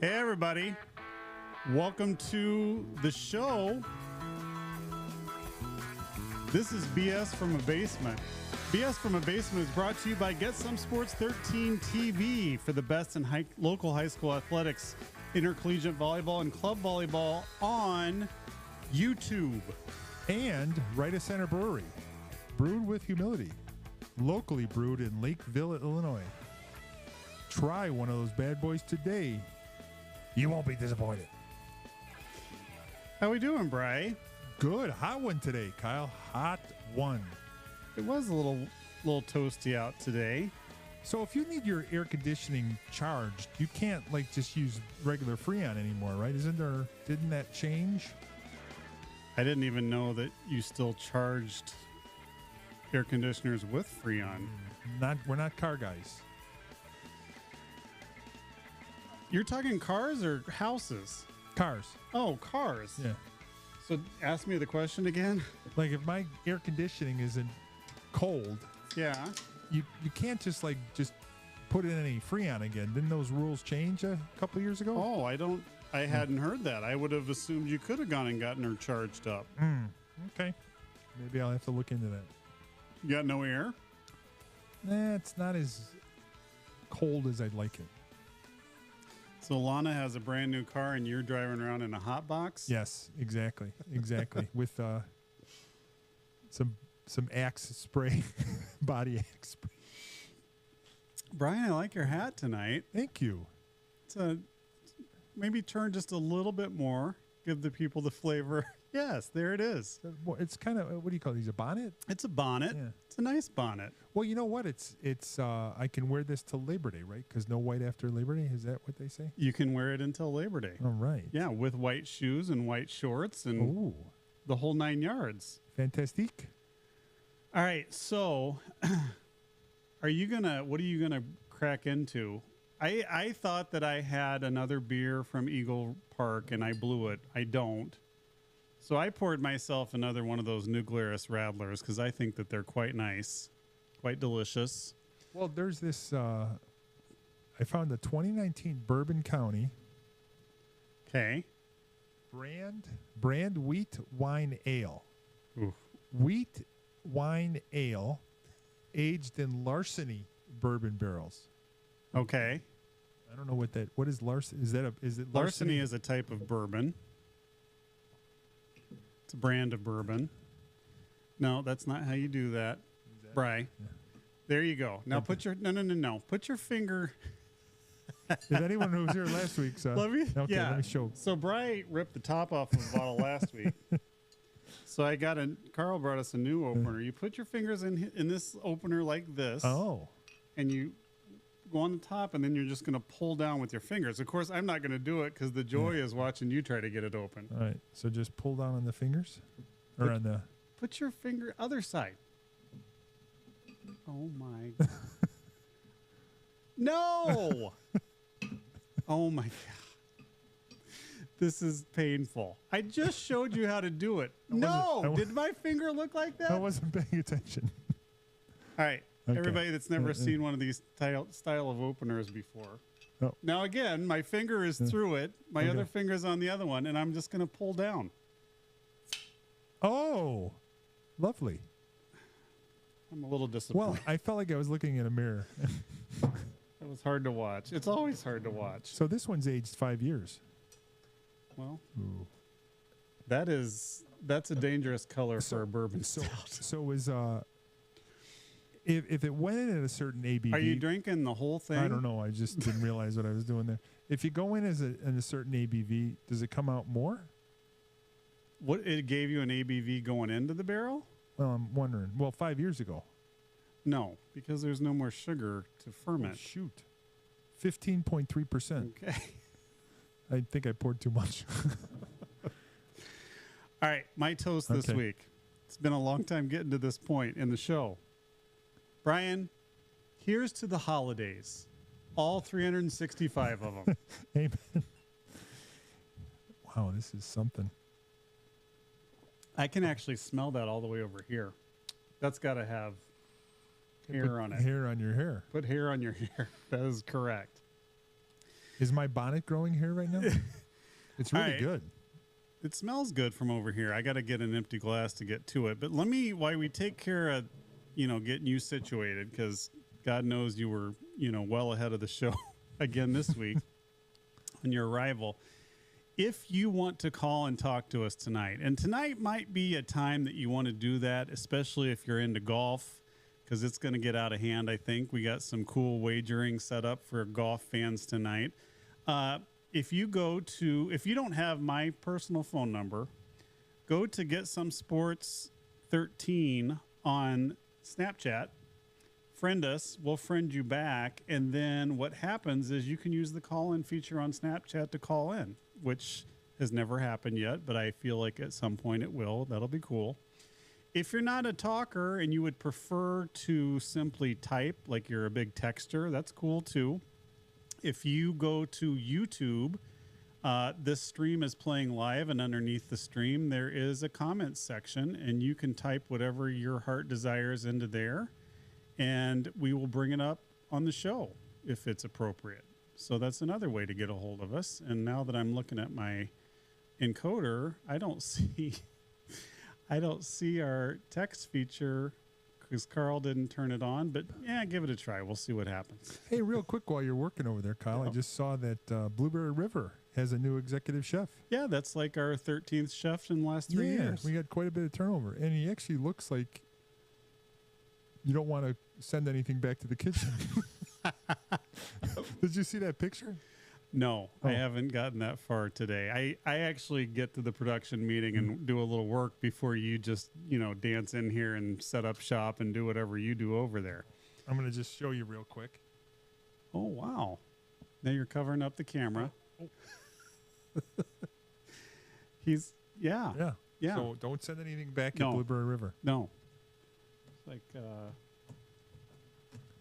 Hey, everybody. Welcome to the show. This is BS from a Basement. BS from a Basement is brought to you by Get Some Sports 13 TV for the best in local high school athletics, intercollegiate volleyball, and club volleyball on YouTube. And Right of Center Brewery, brewed with humility, locally brewed in Lakeville, Illinois. Try one of those bad boys today. You won't be disappointed. How we doing, Bri? Good. Hot one today, Kyle. Hot one. It was a little toasty out today. So if you need your air conditioning charged, you can't like just use regular Freon anymore, right? Didn't that change? I didn't even know that you still charged air conditioners with Freon. We're not car guys. You're talking cars or houses? Cars. Oh, cars. Yeah. So ask me the question again. Like if my air conditioning isn't cold, Yeah. you can't just put in any Freon again. Didn't those rules change a couple of years ago? Oh, I hadn't heard that. I would have assumed you could have gone and gotten her charged up. Okay. Maybe I'll have to look into that. You got no air? Nah, it's not as cold as I'd like it. So Lana has a brand new car and you're driving around in a hot box? Yes, exactly. With some Axe spray, body Axe spray. Brian, I like your hat tonight. Thank you. Maybe turn just a little bit more. Give the people the flavor. Yes, there it is. It's kind of, what do you call these? A bonnet? It's a bonnet. Yeah. It's a nice bonnet. Well, you know what? It's I can wear this till Labor Day, right? Because no white after Labor Day. Is that what they say? You can wear it until Labor Day. All right. Yeah, with white shoes and white shorts and the whole 9 yards. Fantastique. All right, so what are you gonna crack into? I thought that I had another beer from Eagle Park and I blew it. I don't. So I poured myself another one of those Nuclearis Radlers because I think that they're quite nice, quite delicious. Well, there's this. I found the 2019 Bourbon County. Okay. Brand wheat wine ale. Oof. Wheat wine ale, aged in larceny bourbon barrels. Okay. I don't know what is larceny. Is it larceny? Larceny is a type of bourbon. It's a brand of bourbon. No, that's not how you do that. Bri. Yeah. There you go. Now put your no. Put your finger. If anyone who was here last week, so let me show. So Bri ripped the top off of the bottle last week. So Carl brought us a new opener. You put your fingers in this opener like this. Oh. And you go on the top, and then you're just going to pull down with your fingers. Of course, I'm not going to do it because the joy is watching you try to get it open. All right. So just pull down on the fingers? Or on the... Put your finger other side. Oh, my God. No! Oh, my God. This is painful. I just showed you how to do it. Did my finger look like that? I wasn't paying attention. All right. Okay. Everybody that's never seen one of these style of openers before. Oh. Now, again, my finger is through it. My other finger's on the other one, and I'm just going to pull down. Oh, lovely. I'm a little disappointed. Well, I felt like I was looking in a mirror. It was hard to watch. It's always hard to watch. So this one's aged 5 years. Well, that's a dangerous color for a bourbon stout. So is if it went in at a certain ABV. Are you drinking the whole thing? I don't know. I just didn't realize what I was doing there. If you go in in a certain ABV, does it come out more? What, it gave you an ABV going into the barrel? Well, I'm wondering. Well, 5 years ago. No, because there's no more sugar to ferment. Oh, shoot. 15.3%. Okay. I think I poured too much. All right, my toast this week. It's been a long time getting to this point in the show. Brian, here's to the holidays. All 365 of them. Amen. Wow, this is something. I can actually smell that all the way over here. That's got to have hair on it. Hair on your hair. Put hair on your hair. That is correct. Is my bonnet growing hair right now? It's really right. good. It smells good from over here. I got to get an empty glass to get to it. But while we take care of, getting you situated, because God knows you were, well ahead of the show again this week on your arrival. If you want to call and talk to us tonight, and tonight might be a time that you want to do that, especially if you're into golf, because it's going to get out of hand, I think. We got some cool wagering set up for golf fans tonight. If you don't have my personal phone number, go to Get Some Sports 13 on Snapchat. Friend us, we'll friend you back, and then what happens is you can use the call-in feature on Snapchat to call in, which has never happened yet, but I feel like at some point it will. That'll be cool. If you're not a talker and you would prefer to simply type, like you're a big texter, that's cool too. If you go to YouTube, this stream is playing live, and underneath the stream there is a comment section, and you can type whatever your heart desires into there, and we will bring it up on the show if it's appropriate. So that's another way to get a hold of us. And now that I'm looking at my encoder, I don't see our text feature because Carl didn't turn it on, but yeah, give it a try. We'll see what happens. Hey, real quick while you're working over there, Kyle, I just saw that Blueberry River has a new executive chef. Yeah, that's like our 13th chef in the last 3 years. We got quite a bit of turnover, and he actually looks like you don't want to send anything back to the kitchen. Did you see that picture? No, I haven't gotten that far today. I actually get to the production meeting and do a little work before you just, dance in here and set up shop and do whatever you do over there. I'm going to just show you real quick. Oh, wow. Now you're covering up the camera. Oh. Yeah. So don't send anything back at Blueberry River. No. It's like,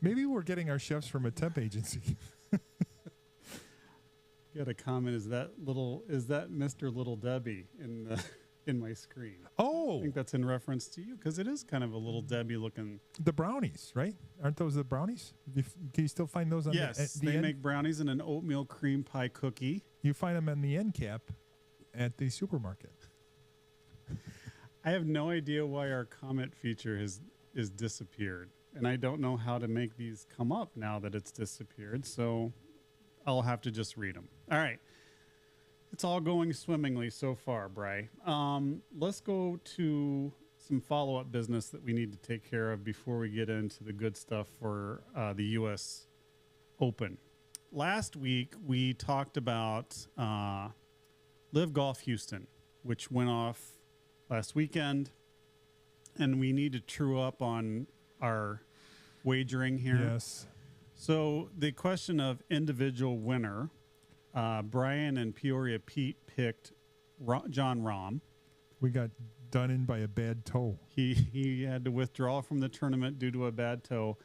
maybe we're getting our chefs from a temp agency. got a comment. Is that Mr. Little Debbie in my screen? Oh, I think that's in reference to you because it is kind of a Little Debbie looking. The brownies, right? Aren't those the brownies? Can you still find those on yes, the they end? make brownies and an oatmeal cream pie cookie. You find them on the end cap at the supermarket. I have no idea why our comment feature is disappeared, and I don't know how to make these come up now that it's disappeared. So I'll have to just read them. All right. It's all going swimmingly so far, Bri. Let's go to some follow-up business that we need to take care of before we get into the good stuff for the U.S. Open. Last week, we talked about Live Golf Houston, which went off last weekend, and we need to true up on our wagering here. Yes. So the question of individual winner, Brian and Peoria Pete picked John Rahm. We got done in by a bad toe. He had to withdraw from the tournament due to a bad toe.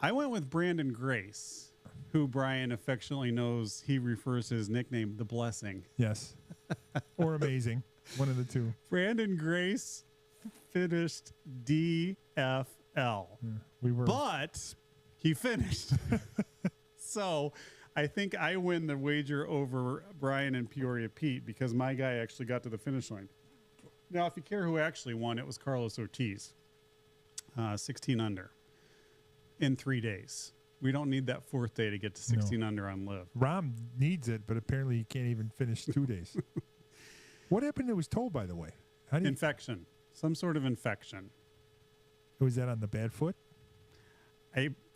I went with Brandon Grace, who Brian affectionately knows. He refers to his nickname, The Blessing. Yes. Or Amazing. One of the two. Brandon Grace finished DFL. But he finished. So I think I win the wager over Brian and Peoria Pete because my guy actually got to the finish line. Now, if you care who actually won, it was Carlos Ortiz, 16 under in 3 days. We don't need that fourth day to get to 16 under on Live. Rahm needs it, but apparently he can't even finish 2 days. What happened to his toe, by the way? Infection. Some sort of infection. Was that on the bad foot?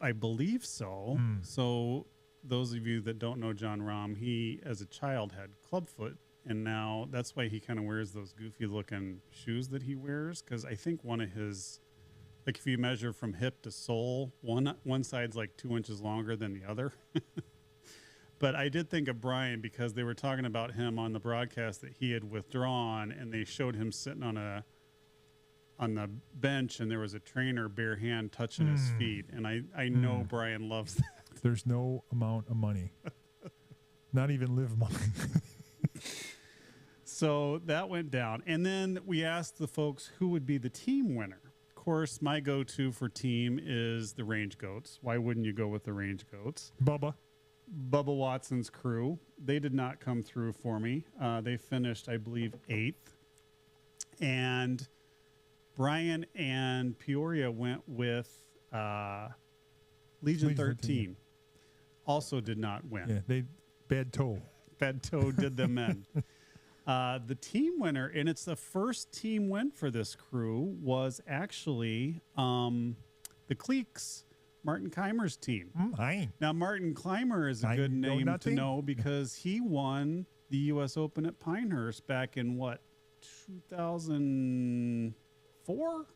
I believe so. So those of you that don't know John Rahm, he, as a child, had clubfoot, and now that's why he kind of wears those goofy-looking shoes that he wears, because I think one of his, like if you measure from hip to sole, one side's like 2 inches longer than the other. But I did think of Brian because they were talking about him on the broadcast that he had withdrawn, and they showed him sitting on the bench, and there was a trainer bare hand touching his feet. And I know Brian loves that. There's no amount of money. Not even Live money. So that went down. And then we asked the folks who would be the team winner. Of course, my go-to for team is the Range Goats. Why wouldn't you go with the Range Goats? Bubba. Bubba Watson's crew. They did not come through for me. They finished, I believe, 8th. And Brian and Peoria went with Legion 13. Also did not win. Yeah, they bad toe. Bad toe did them in. The team winner, and it's the first team win for this crew, was actually the Cleeks, Martin Keimer's team. Now, Martin Keimer is a good name to know because he won the U.S. Open at Pinehurst back in, 2004?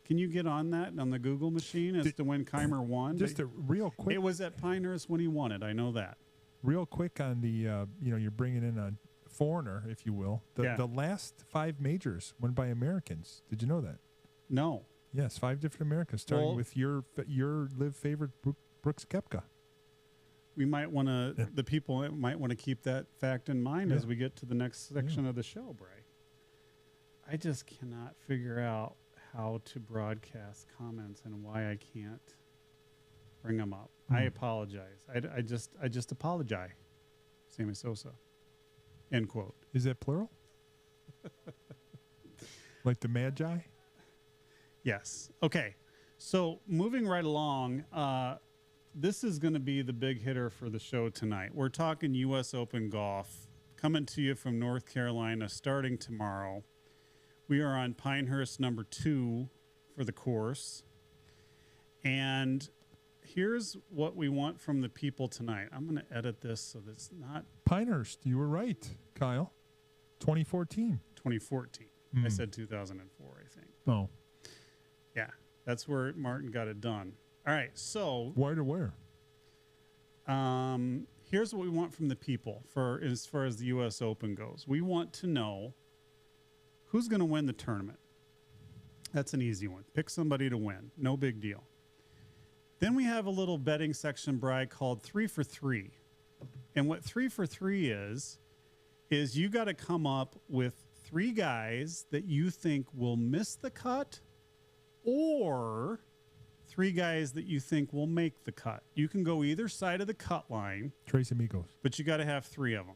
Can you get on that on the Google machine as to when Keimer won? Just a real quick. It was at Pinehurst when he won it. I know that. Real quick on the, you're bringing in a foreigner, if you will. The last 5 majors won by Americans. Did you know that? No. Yes, 5 different Americans, starting with your live favorite Brooks Koepka. We might want to. The people might want to keep that fact in mind as we get to the next section of the show, Bray. I just cannot figure out how to broadcast comments and why I can't bring them up. I apologize. I just apologize. Sammy Sosa. End quote. Is that plural? Like the Magi? Yes. Okay. So moving right along, this is going to be the big hitter for the show tonight. We're talking U.S. Open golf, coming to you from North Carolina, starting tomorrow. We are on Pinehurst number 2 for the course. And here's what we want from the people tonight. I'm going to edit this so that it's not... Pinehurst, you were right, Kyle. 2014. 2014. I said 2004, I think. Oh. Yeah, that's where Martin got it done. All right, so... Where to where? Here's what we want from the people for as far as the U.S. Open goes. We want to know who's going to win the tournament. That's an easy one. Pick somebody to win. No big deal. Then we have a little betting section, Bri, called 3 for 3. And what 3 for 3 is you got to come up with 3 guys that you think will miss the cut or 3 guys that you think will make the cut. You can go either side of the cut line. Trace Amigos. But you got to have 3 of them.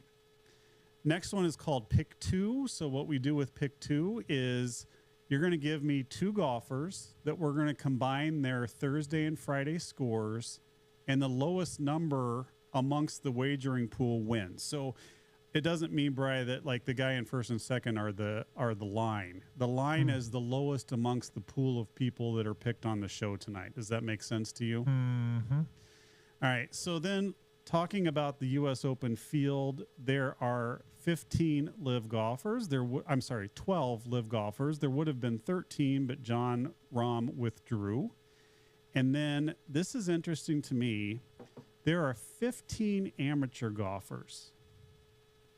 Next one is called Pick 2. So what we do with Pick 2 is you're going to give me 2 golfers that we're going to combine their Thursday and Friday scores, and the lowest number amongst the wagering pool wins. So it doesn't mean, Bri, that like the guy in first and second are the line. The line is the lowest amongst the pool of people that are picked on the show tonight. Does that make sense to you? Mm-hmm. All right. So then talking about the U.S. Open field, there are 15 live golfers. 12 live golfers. There would have been 13, but John Rahm withdrew. And then this is interesting to me. There are 15 amateur golfers.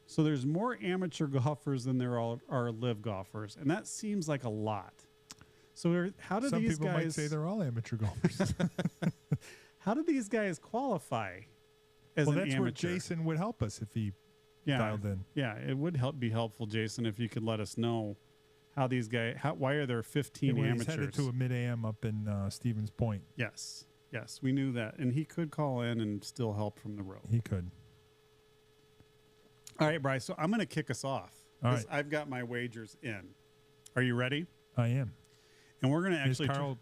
So there's more amateur golfers than there are live golfers, and that seems like a lot. So how do Some these people guys might say they're all amateur golfers. How do these guys qualify as an that's amateur? where Jason would help us if he dialed in. Yeah, it would be helpful, Jason, if you could let us know how these guys. Why are there 15 amateurs? He's headed to a mid-AM up in Stevens Point. Yes, we knew that, and he could call in and still help from the road. He could. All right, Bryce. So I'm going to kick us off. All right. I've got my wagers in. Are you ready? I am. And we're going to actually. Is Carl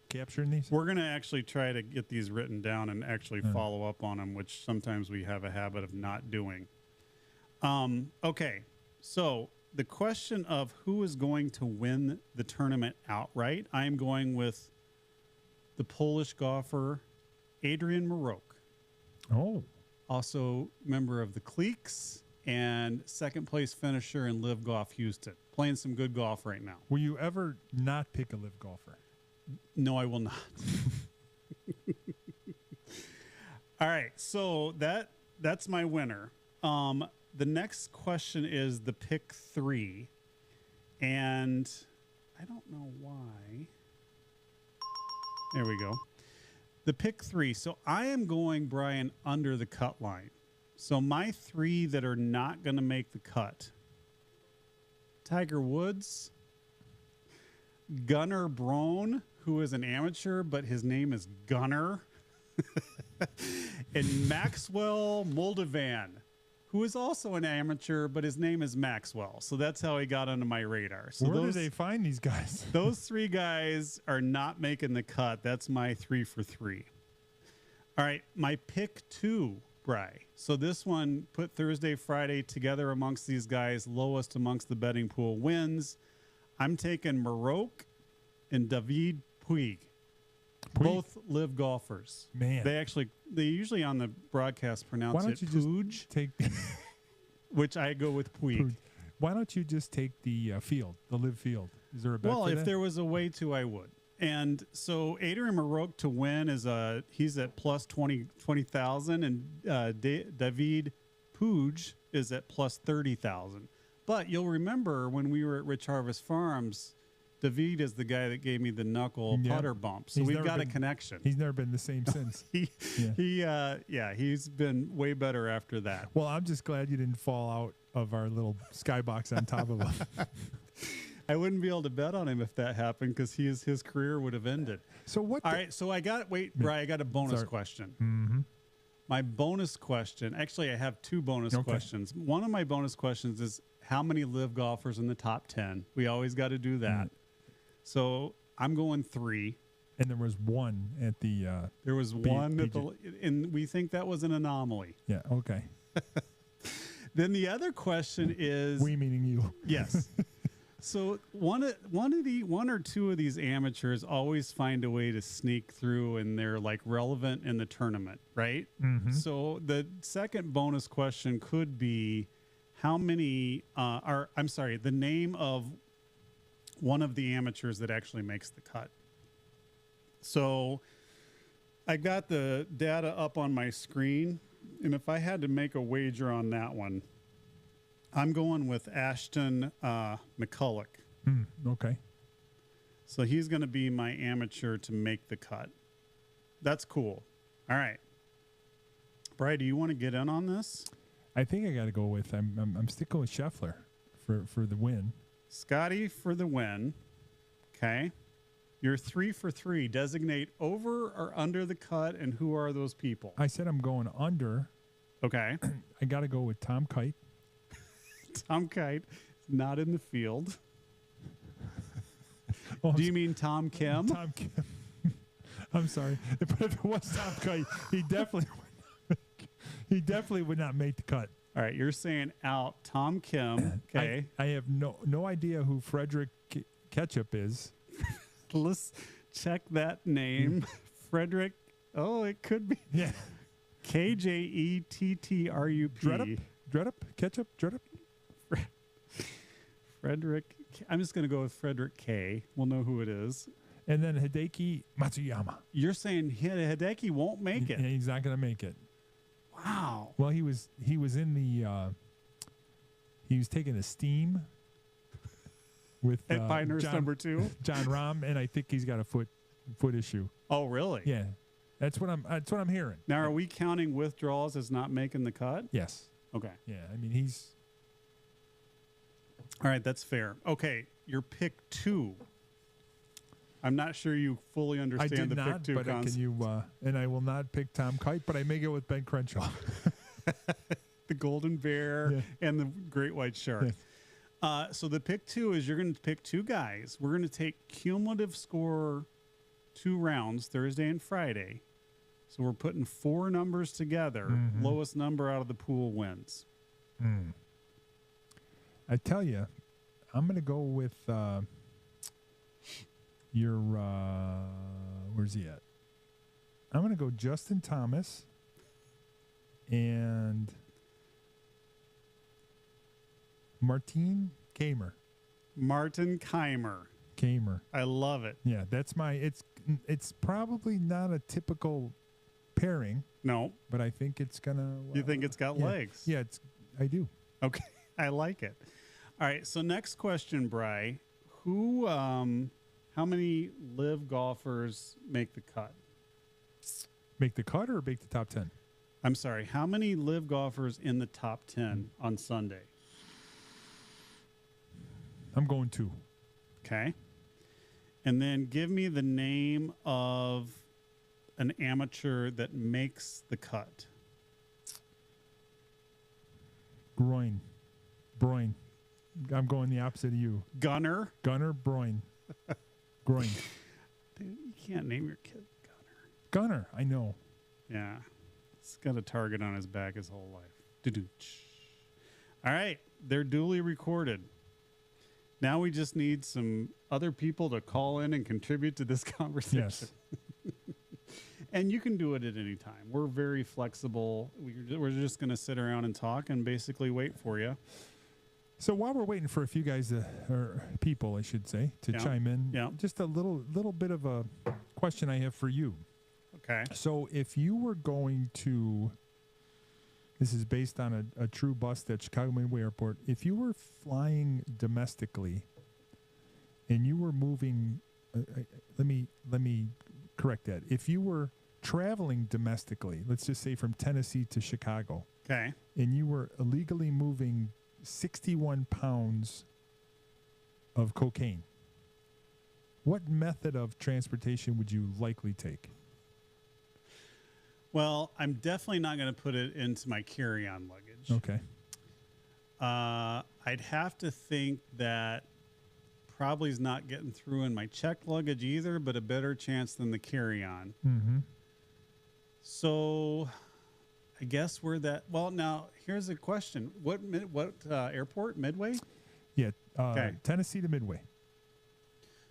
capturing these? We're going to actually try to get these written down and actually follow up on them, which sometimes we have a habit of not doing. Okay. So the question of who is going to win the tournament outright, I'm going with the Polish golfer Adrian Marok. Oh. Also member of the Cleeks and second place finisher in Live Golf Houston. Playing some good golf right now. Will you ever not pick a live golfer? No, I will not. All right, so that's my winner. The next question is the pick 3, and I don't know why. There we go. The pick 3. So I am going, Brian, under the cut line. So my 3 that are not going to make the cut: Tiger Woods, Gunnar Brown, who is an amateur, but his name is Gunnar. And Maxwell Moldovan, who is also an amateur, but his name is Maxwell. So that's how he got onto my radar. So Where do they find these guys? Those 3 guys are not making the cut. That's my 3 for 3. All right, my pick 2, Bry. So this one, put Thursday, Friday together amongst these guys. Lowest amongst the betting pool wins. I'm taking Maroc and David Puig. Both live golfers. Man. They usually on the broadcast pronounce Why don't it you Puig, just take which I go with Puig. Why don't you just take the field, the live field? Is there a bet Well, for if that? there was a way to, I would. And so Adrian Maroc to win he's at plus 20,000, and David Puig is at plus 30,000. But you'll remember when we were at Rich Harvest Farms, David is the guy that gave me the knuckle putter bump. So we've got a connection. He's never been the same since. He's been way better after that. Well, I'm just glad you didn't fall out of our little skybox on top of him. I wouldn't be able to bet on him if that happened because his career would have ended. So what? All right. So I got Brian, I got a bonus question. Mm-hmm. My bonus question. Actually, I have 2 bonus questions. One of my bonus questions is how many live golfers in the top 10? We always got to do that. So I'm going 3. And there was 1 at the. There was 1 at the, and we think that was an anomaly. Yeah. Okay. Then the other question is. We meaning you. Yes. So one or two of these amateurs always find a way to sneak through, and they're like relevant in the tournament, right? Mm-hmm. So the second bonus question could be how many the name of one of the amateurs that actually makes the cut. So I got the data up on my screen, and if I had to make a wager on that one, I'm going with Ashton McCulloch. Okay. So he's going to be my amateur to make the cut. That's cool. All right. Brian, do you want to get in on this? I think I got to go with I'm sticking with Scheffler for the win. Scotty for the win. Okay. You're 3 for 3. Designate over or under the cut, and who are those people? I said I'm going under. Okay. I got to go with Tom Kite. Tom Kite is not in the field. Oh, do you mean Tom Kim? Tom Kim. I'm sorry. But if it was Tom Kite, he definitely would not make the cut. All right, you're saying out Tom Kim. Okay. I have no idea who Frederick Ketchup is. Let's check that name. Frederick. Oh, it could be. Yeah. KJETTRUP. Dredup? Ketchup? Dredup? Frederick. I'm just going to go with Frederick K. We'll know who it is. And then Hideki Matsuyama. You're saying Hideki won't make it. He's not going to make it. Wow. Well, he was in the he was taking a steam with at Pinehurst number 2. John Rahm, and I think he's got a foot issue. Oh, really? Yeah. That's what I'm hearing. Now, are we counting withdrawals as not making the cut? Yes. Okay. Yeah, I mean he's all right, that's fair. Okay, your pick 2. I'm not sure you fully understand the pick 2 but concept. Can you? And I will not pick Tom Kite, but I may go with Ben Crenshaw. The Golden Bear and the Great White Shark. Yeah. So the pick 2 is you're going to pick 2 guys. We're going to take cumulative score 2 rounds, Thursday and Friday. So we're putting 4 numbers together. Mm-hmm. Lowest number out of the pool wins. Mm. I tell you, I'm going to go with where's he at? I'm going to go Justin Thomas and Martin Kaymer. Martin Kaymer. I love it. Yeah, that's it's probably not a typical pairing. No. But I think it's going to... you think it's got legs? Yeah, I do. Okay, I like it. All right, so next question, Bry. How many live golfers make the cut? Make the cut or make the top 10? I'm sorry, how many live golfers in the top 10 on Sunday? I'm going 2. Okay. And then give me the name of an amateur that makes the cut? Groin. Broin. I'm going the opposite of you. Gunner? Gunner, Broin. Groin. Dude, you can't name your kid Gunner. Gunner, I know. Yeah. He's got a target on his back his whole life. Doo-doo-ch. All right. They're duly recorded. Now we just need some other people to call in and contribute to this conversation. Yes. And you can do it at any time. We're very flexible. We're just going to sit around and talk and basically wait for you. So while we're waiting for a few guys, or people, I should say, to chime in, just a little bit of a question I have for you. Okay. So if you were going to, this is based on a true bust at Chicago Midway Airport, if you were flying domestically and you were moving, let me correct that. If you were traveling domestically, let's just say from Tennessee to Chicago, okay, and you were illegally moving 61 pounds of cocaine, what method of transportation would you likely take? Well, I'm definitely not going to put it into my carry-on luggage. Okay. I'd have to think that probably is not getting through in my checked luggage either, but a better chance than the carry-on. Mm-hmm. So I guess we're that. Well, now here's a question. What airport? Midway? Yeah. Okay. Tennessee to Midway.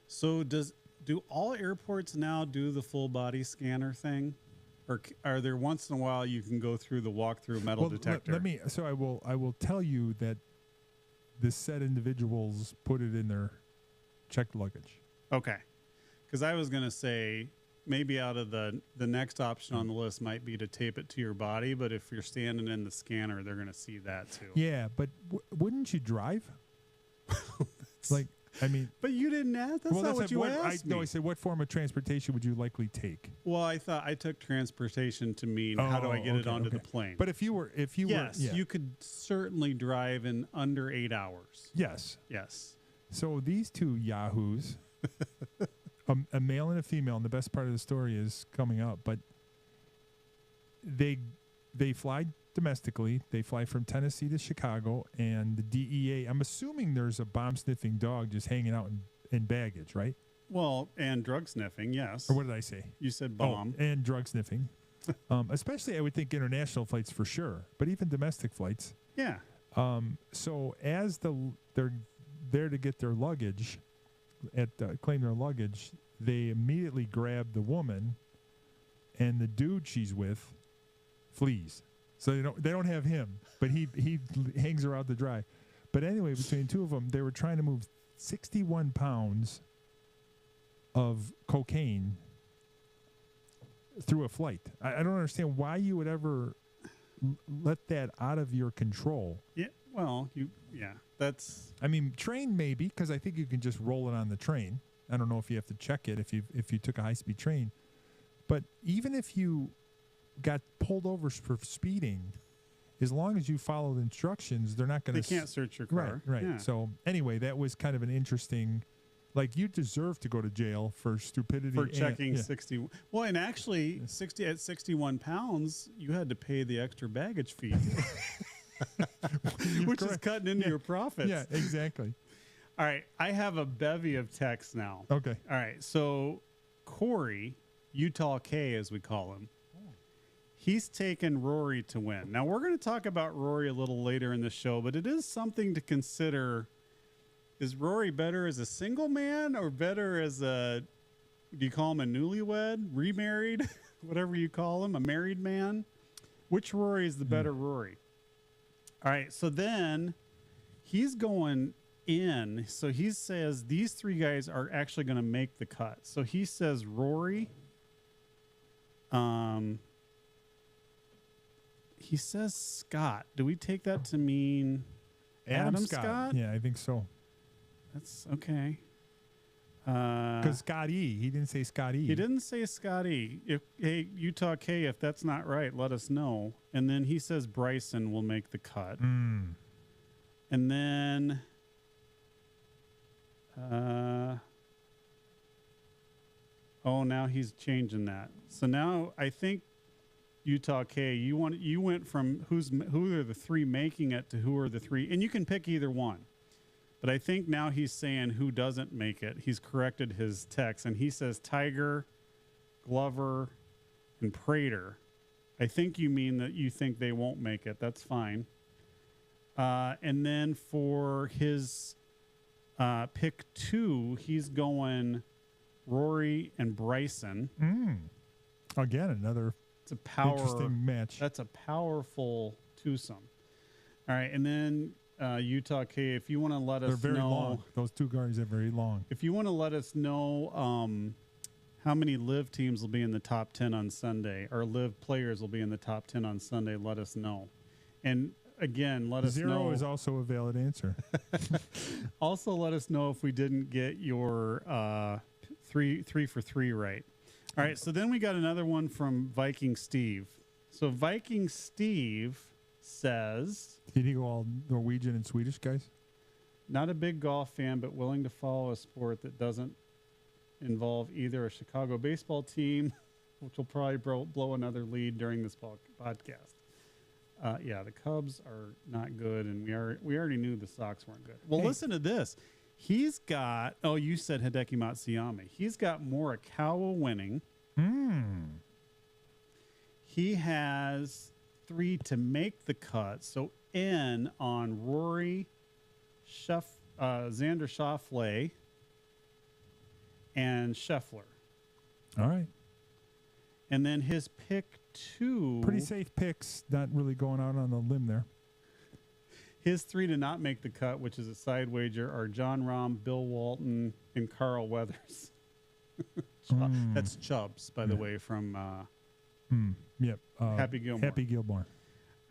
So do all airports now do the full body scanner thing? Or are there once in a while you can go through the walk-through metal detector? I will tell you that the said individuals put it in their checked luggage. Okay. Because I was going to say maybe out of the next option on the list might be to tape it to your body, but if you're standing in the scanner, they're going to see that too. Yeah, but wouldn't you drive? But you didn't ask. That's not what you asked me. No, I said, what form of transportation would you likely take? Well, I thought I took transportation to mean how do I get it onto the plane? But if you were, you could certainly drive in under 8 hours. Yes. Yes. So these two yahoos, a male and a female, and the best part of the story is coming up, but they fly domestically. They fly from Tennessee to Chicago, and the DEA, I'm assuming there's a bomb-sniffing dog just hanging out in baggage, right? Well, and drug sniffing, yes. Or what did I say? You said bomb. Oh, and drug sniffing. Especially, I would think, international flights for sure, but even domestic flights. Yeah. So as they're there to get their luggage, claim their luggage, they immediately grab the woman, and the dude she's with flees. So they don't have him, but he hangs her out to dry. But anyway, between the two of them, they were trying to move 61 pounds of cocaine through a flight. I don't understand why you would ever let that out of your control. Yeah. Well, that's. I mean, train maybe, because I think you can just roll it on the train. I don't know if you have to check it if you took a high-speed train. But even if you got pulled over for speeding, as long as you follow the instructions, they're not going to. They can't search your car. Right. Yeah. So anyway, that was kind of an interesting. Like, you deserve to go to jail for stupidity. For checking 60. Well, and actually, 61 pounds, you had to pay the extra baggage fee, which is cutting into your profits. Yeah, exactly. All right, I have a bevy of texts now. Okay. All right, so Corey, Utah K, as we call him. He's taken Rory to win. Now, we're going to talk about Rory a little later in the show, but it is something to consider. Is Rory better as a single man or better as do you call him a newlywed, remarried, whatever you call him, a married man? Which Rory is the better Rory? All right, so then he's going in. So he says these three guys are actually going to make the cut. So he says Rory. He says Scott. Do we take that to mean Adam Scott? Yeah, I think so. That's okay. Because Scott E. He didn't say Scott E. He didn't say Scott E. Hey, Utah K, if that's not right, let us know. And then he says Bryson will make the cut. Mm. And then Oh, now he's changing that. So now I think Utah K, you went from who are the three making it to who are the three, and you can pick either one. But I think now he's saying who doesn't make it. He's corrected his text, and he says Tiger, Glover, and Prater. I think you mean that you think they won't make it. That's fine. And then for his pick 2, he's going Rory and Bryson. Again, another interesting match. That's a powerful twosome. All right, and then Utah K, if you want to let us know. They're very long. Those two guys are very long. If you want to let us know how many live teams will be in the top 10 on Sunday, or live players will be in the top 10 on Sunday, let us know. And again, let us know. 0 is also a valid answer. Also, let us know if we didn't get your 3 for 3 right. All right, so then we got another one from Viking Steve. So Viking Steve says... Did he go all Norwegian and Swedish guys? Not a big golf fan, but willing to follow a sport that doesn't involve either a Chicago baseball team, which will probably blow another lead during this podcast. Yeah, the Cubs are not good, and we already knew the Sox weren't good. Well, listen to this. He's got, you said Hideki Matsuyama. He's got Morikawa winning. He has 3 to make the cut. So N on Rory, Xander Schauffele, and Scheffler. All right. And then his pick 2. Pretty safe picks. Not really going out on a limb there. His 3 to not make the cut, which is a side wager, are John Rahm, Bill Walton, and Carl Weathers. That's Chubbs, by the way, from yep. Happy Gilmore. Happy Gilmore.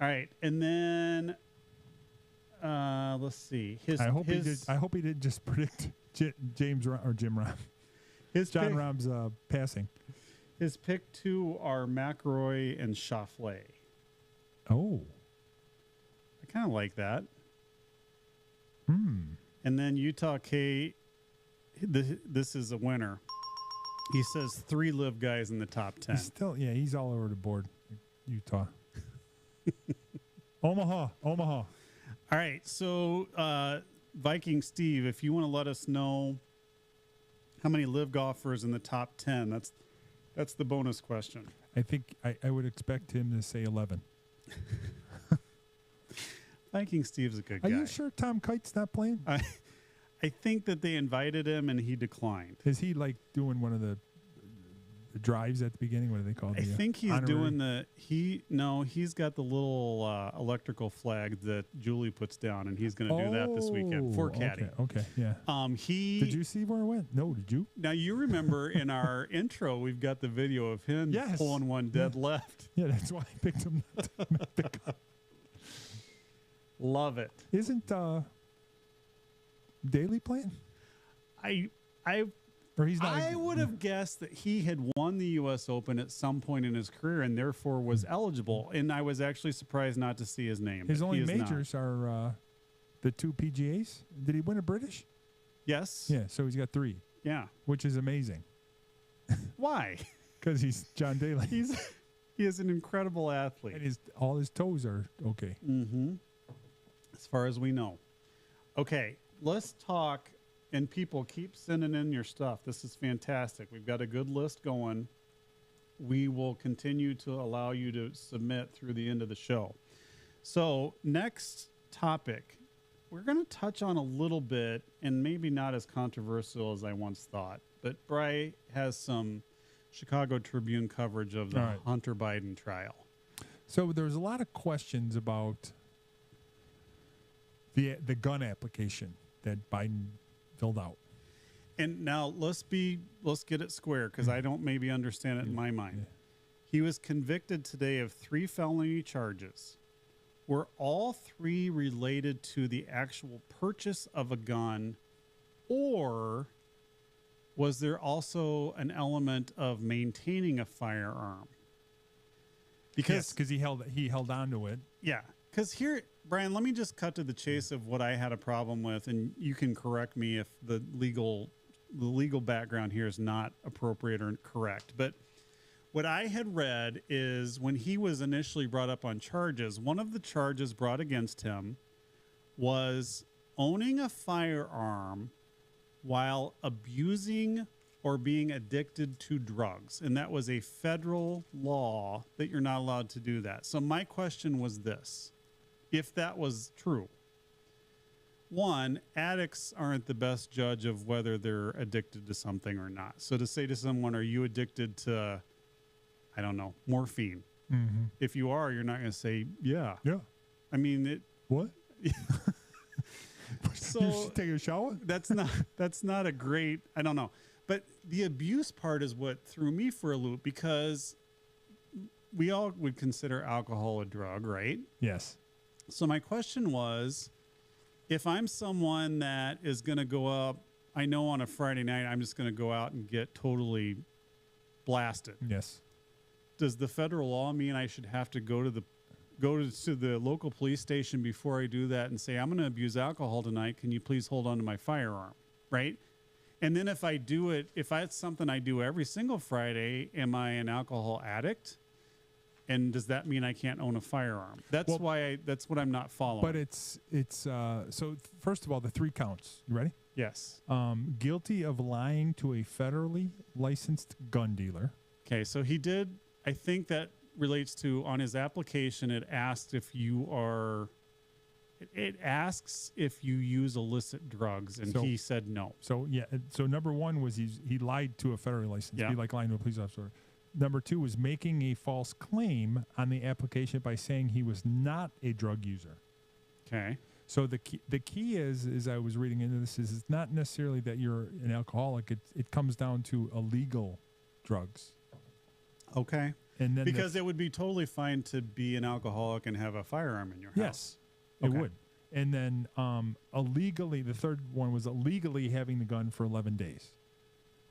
All right, and then let's see. I hope he did just predict Jim Rahm. John Rahm's passing. His pick 2 are McIlroy and Schauffele. Oh. I kind of like that. And then Utah K, this is a winner. He says 3 live guys in the top 10. He's all over the board. Utah. Omaha. All right, so Viking Steve, if you want to let us know how many live golfers in the top 10, that's the bonus question. I think I would expect him to say 11. Viking Steve's a good guy. Are you sure Tom Kite's not playing? I think that they invited him and he declined. Is he like doing one of the drives at the beginning? What do they call it? I think he's doing he's got the little electrical flag that Julie puts down, and he's going to do that this weekend for Caddy. Okay, yeah. Did you see where it went? No, did you? Now you remember in our intro, we've got the video of him pulling one dead left. Yeah, that's why I picked him not to make the cut. Love it. Isn't Daly playing? Or he's not. I would have guessed that he had won the U.S. Open at some point in his career and therefore was eligible. And I was actually surprised not to see his name. His only majors are the 2 PGAs. Did he win a British? Yes. Yeah, so he's got 3. Yeah. Which is amazing. Why? Because he's John Daly. He is an incredible athlete. And all his toes are okay. Mm-hmm. As far as we know. Okay, let's talk. And people, keep sending in your stuff. This is fantastic. We've got a good list going. We will continue to allow you to submit through the end of the show. So next topic, we're going to touch on a little bit, and maybe not as controversial as I once thought, but Bri has some Chicago Tribune coverage of the Hunter Biden trial. So there's a lot of questions about the gun application that Biden filled out. And now let's get it square, because I don't maybe understand it in my mind. Yeah. He was convicted today of 3 felony charges. Were all 3 related to the actual purchase of a gun, or was there also an element of maintaining a firearm? Because he held on to it. Yeah. Because here, Brian, let me just cut to the chase of what I had a problem with, and you can correct me if the legal the legal background here is not appropriate or correct. But what I had read is when he was initially brought up on charges, one of the charges brought against him was owning a firearm while abusing or being addicted to drugs. And that was a federal law that you're not allowed to do that. So my question was this, if that was true. One, addicts aren't the best judge of whether they're addicted to something or not. So to say to someone, are you addicted to, I don't know, morphine? Mm-hmm. If you are, you're not going to say, yeah. Yeah. I mean, it. What? So you should take a shower? That's not a great, I don't know. But the abuse part is what threw me for a loop, because we all would consider alcohol a drug, right? Yes. So my question was, if I'm someone that is going to go up, I know on a Friday night, I'm just going to go out and get totally blasted. Yes. Does the federal law mean I should have to go to the local police station before I do that and say, I'm going to abuse alcohol tonight. Can you please hold on to my firearm? Right. And then if I do it, if it's something I do every single Friday, am I an alcohol addict? And does that mean I can't own a firearm? That's that's what I'm not following. But it's so first of all, the 3 counts. You ready? Yes. Guilty of lying to a federally licensed gun dealer. Okay. So he did, I think that relates to, on his application, it asks if you are, it asks if you use illicit drugs, and he said no. So yeah, so number 1 was he lied to a federally licensed, be like lying to a police officer. Number 2 was making a false claim on the application by saying he was not a drug user. Okay. So the key is, as I was reading into this, is it's not necessarily that you're an alcoholic. It comes down to illegal drugs. Okay. And then because it would be totally fine to be an alcoholic and have a firearm in your house. Yes, it would. And then illegally, the third one was illegally having the gun for 11 days.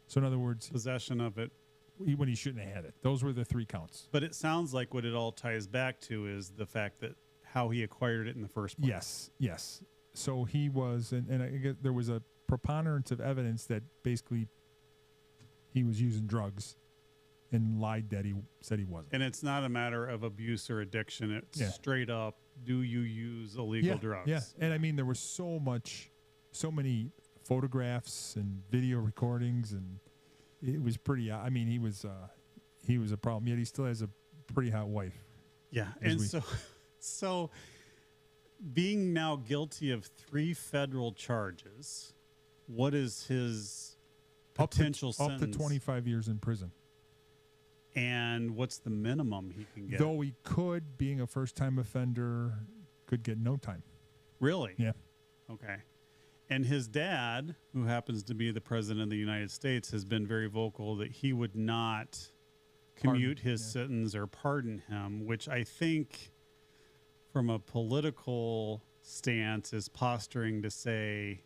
So in other words, possession of it when he shouldn't have had it. Those were the 3 counts. But it sounds like what it all ties back to is the fact that how he acquired it in the first place. Yes, yes. So he was, and I guess there was a preponderance of evidence that basically he was using drugs and lied that he said he wasn't. And it's not a matter of abuse or addiction. It's straight up, do you use illegal drugs? Yeah, and I mean, there was so many photographs and video recordings, and it was pretty, I mean, he was a problem, yet he still has a pretty hot wife. Yeah, and so being now guilty of 3 federal charges, what is his potential sentence? Up to 25 years in prison. And what's the minimum he can get? Though he could, being a first-time offender, could get no time. Really? Yeah. Okay. And his dad, who happens to be the president of the United States, has been very vocal that he would not commute his sentence or pardon him, which I think from a political stance is posturing to say,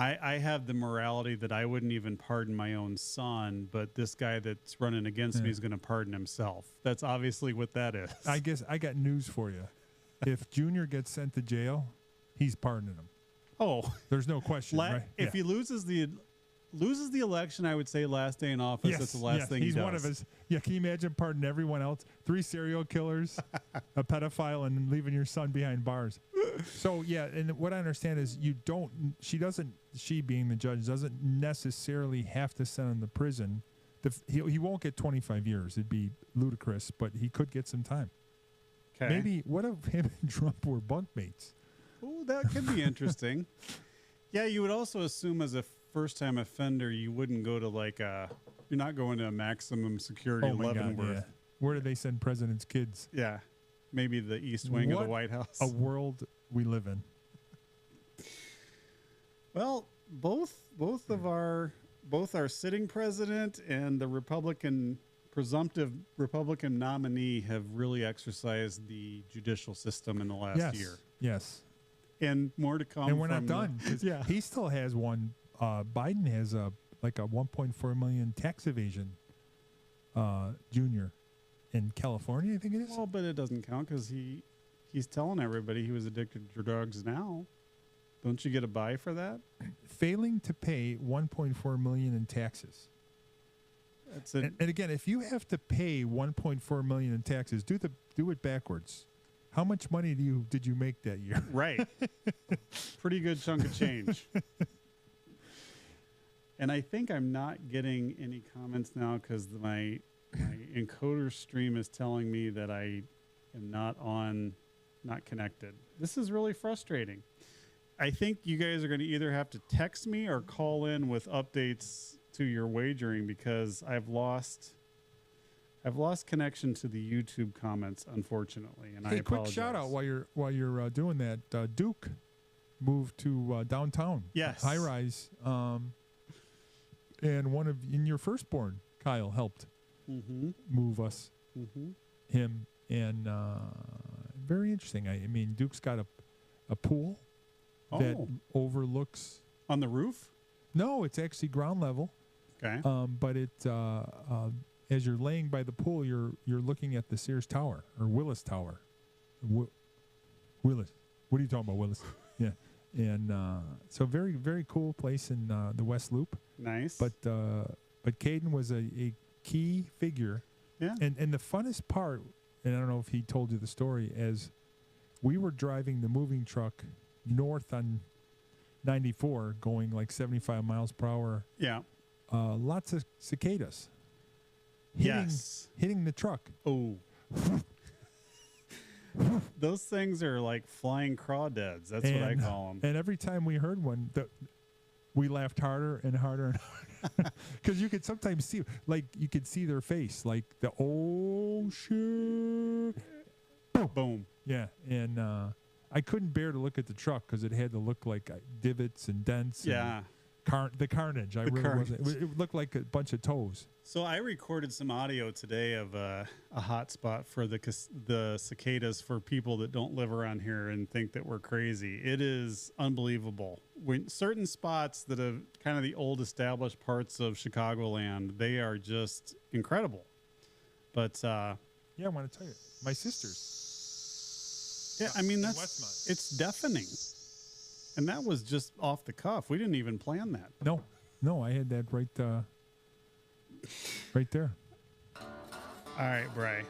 I have the morality that I wouldn't even pardon my own son, but this guy that's running against me is going to pardon himself. That's obviously what that is. I guess I got news for you. If Junior gets sent to jail, he's pardoning him. Oh, there's no question, right? If he loses the election, I would say last day in office. That's the last thing he does. He's one of his. Yeah, can you imagine pardoning everyone else? 3 serial killers, a pedophile, and leaving your son behind bars. So yeah, and what I understand is she being the judge doesn't necessarily have to send him to prison. He won't get 25 years. It'd be ludicrous, but he could get some time. Okay. Maybe what if him and Trump were bunkmates? Oh, that could be interesting. Yeah, you would also assume as a first-time offender, you wouldn't go to you're not going to a maximum security Leavenworth. God, yeah. Where do they send presidents' kids? Yeah, maybe the East Wing of the White House. A world we live in. Well, both our sitting president and the presumptive Republican nominee have really exercised the judicial system in the last year. Yes. And more to come. And we're not done. He still has one. Biden has a 1.4 million tax evasion. Junior in California, I think it is. Well, but it doesn't count because he's telling everybody he was addicted to drugs now. Don't you get a buy for that? Failing to pay $1.4 million in taxes. That's it. And again, if you have to pay $1.4 million in taxes, do it backwards. How much money did you make that year? Right. Pretty good chunk of change. And I think I'm not getting any comments now because my encoder stream is telling me that I am not connected. This is really frustrating. I think you guys are going to either have to text me or call in with updates to your wagering because I've lost connection to the YouTube comments, unfortunately, and I apologize. Quick shout out while you're doing that. Duke moved to downtown. Yes, high rise. And in your firstborn, Kyle helped move us, him, and very interesting. I mean, Duke's got a pool that overlooks on the roof. No, it's actually ground level. Okay, but it as you're laying by the pool, you're looking at the Sears Tower or Willis Tower. Willis, what are you talking about, Willis? Yeah. And so very, very cool place in the West Loop. Nice. But Caden was a key figure. Yeah. And the funnest part, and I don't know if he told you the story, as we were driving the moving truck north on 94 going like 75 miles per hour. Yeah. Lots of cicadas hitting the truck. Oh. Those things are like flying crawdads. That's what I call them. And every time we heard one, we laughed harder and harder and harder. Because you could sometimes see, like, you could see their face, like the, oh, shit. Boom. Yeah. And I couldn't bear to look at the truck because it had to look like divots and dents. Yeah. And the carnage. It looked like a bunch of toes. So I recorded some audio today of a hotspot for the cicadas for people that don't live around here and think that we're crazy. It is unbelievable. When certain spots that are kind of the old established parts of Chicagoland, they are just incredible. But yeah, I want to tell you, my sisters. Yeah, I mean it's deafening. And that was just off the cuff. We didn't even plan that. No, I had that right there. All right, Bri.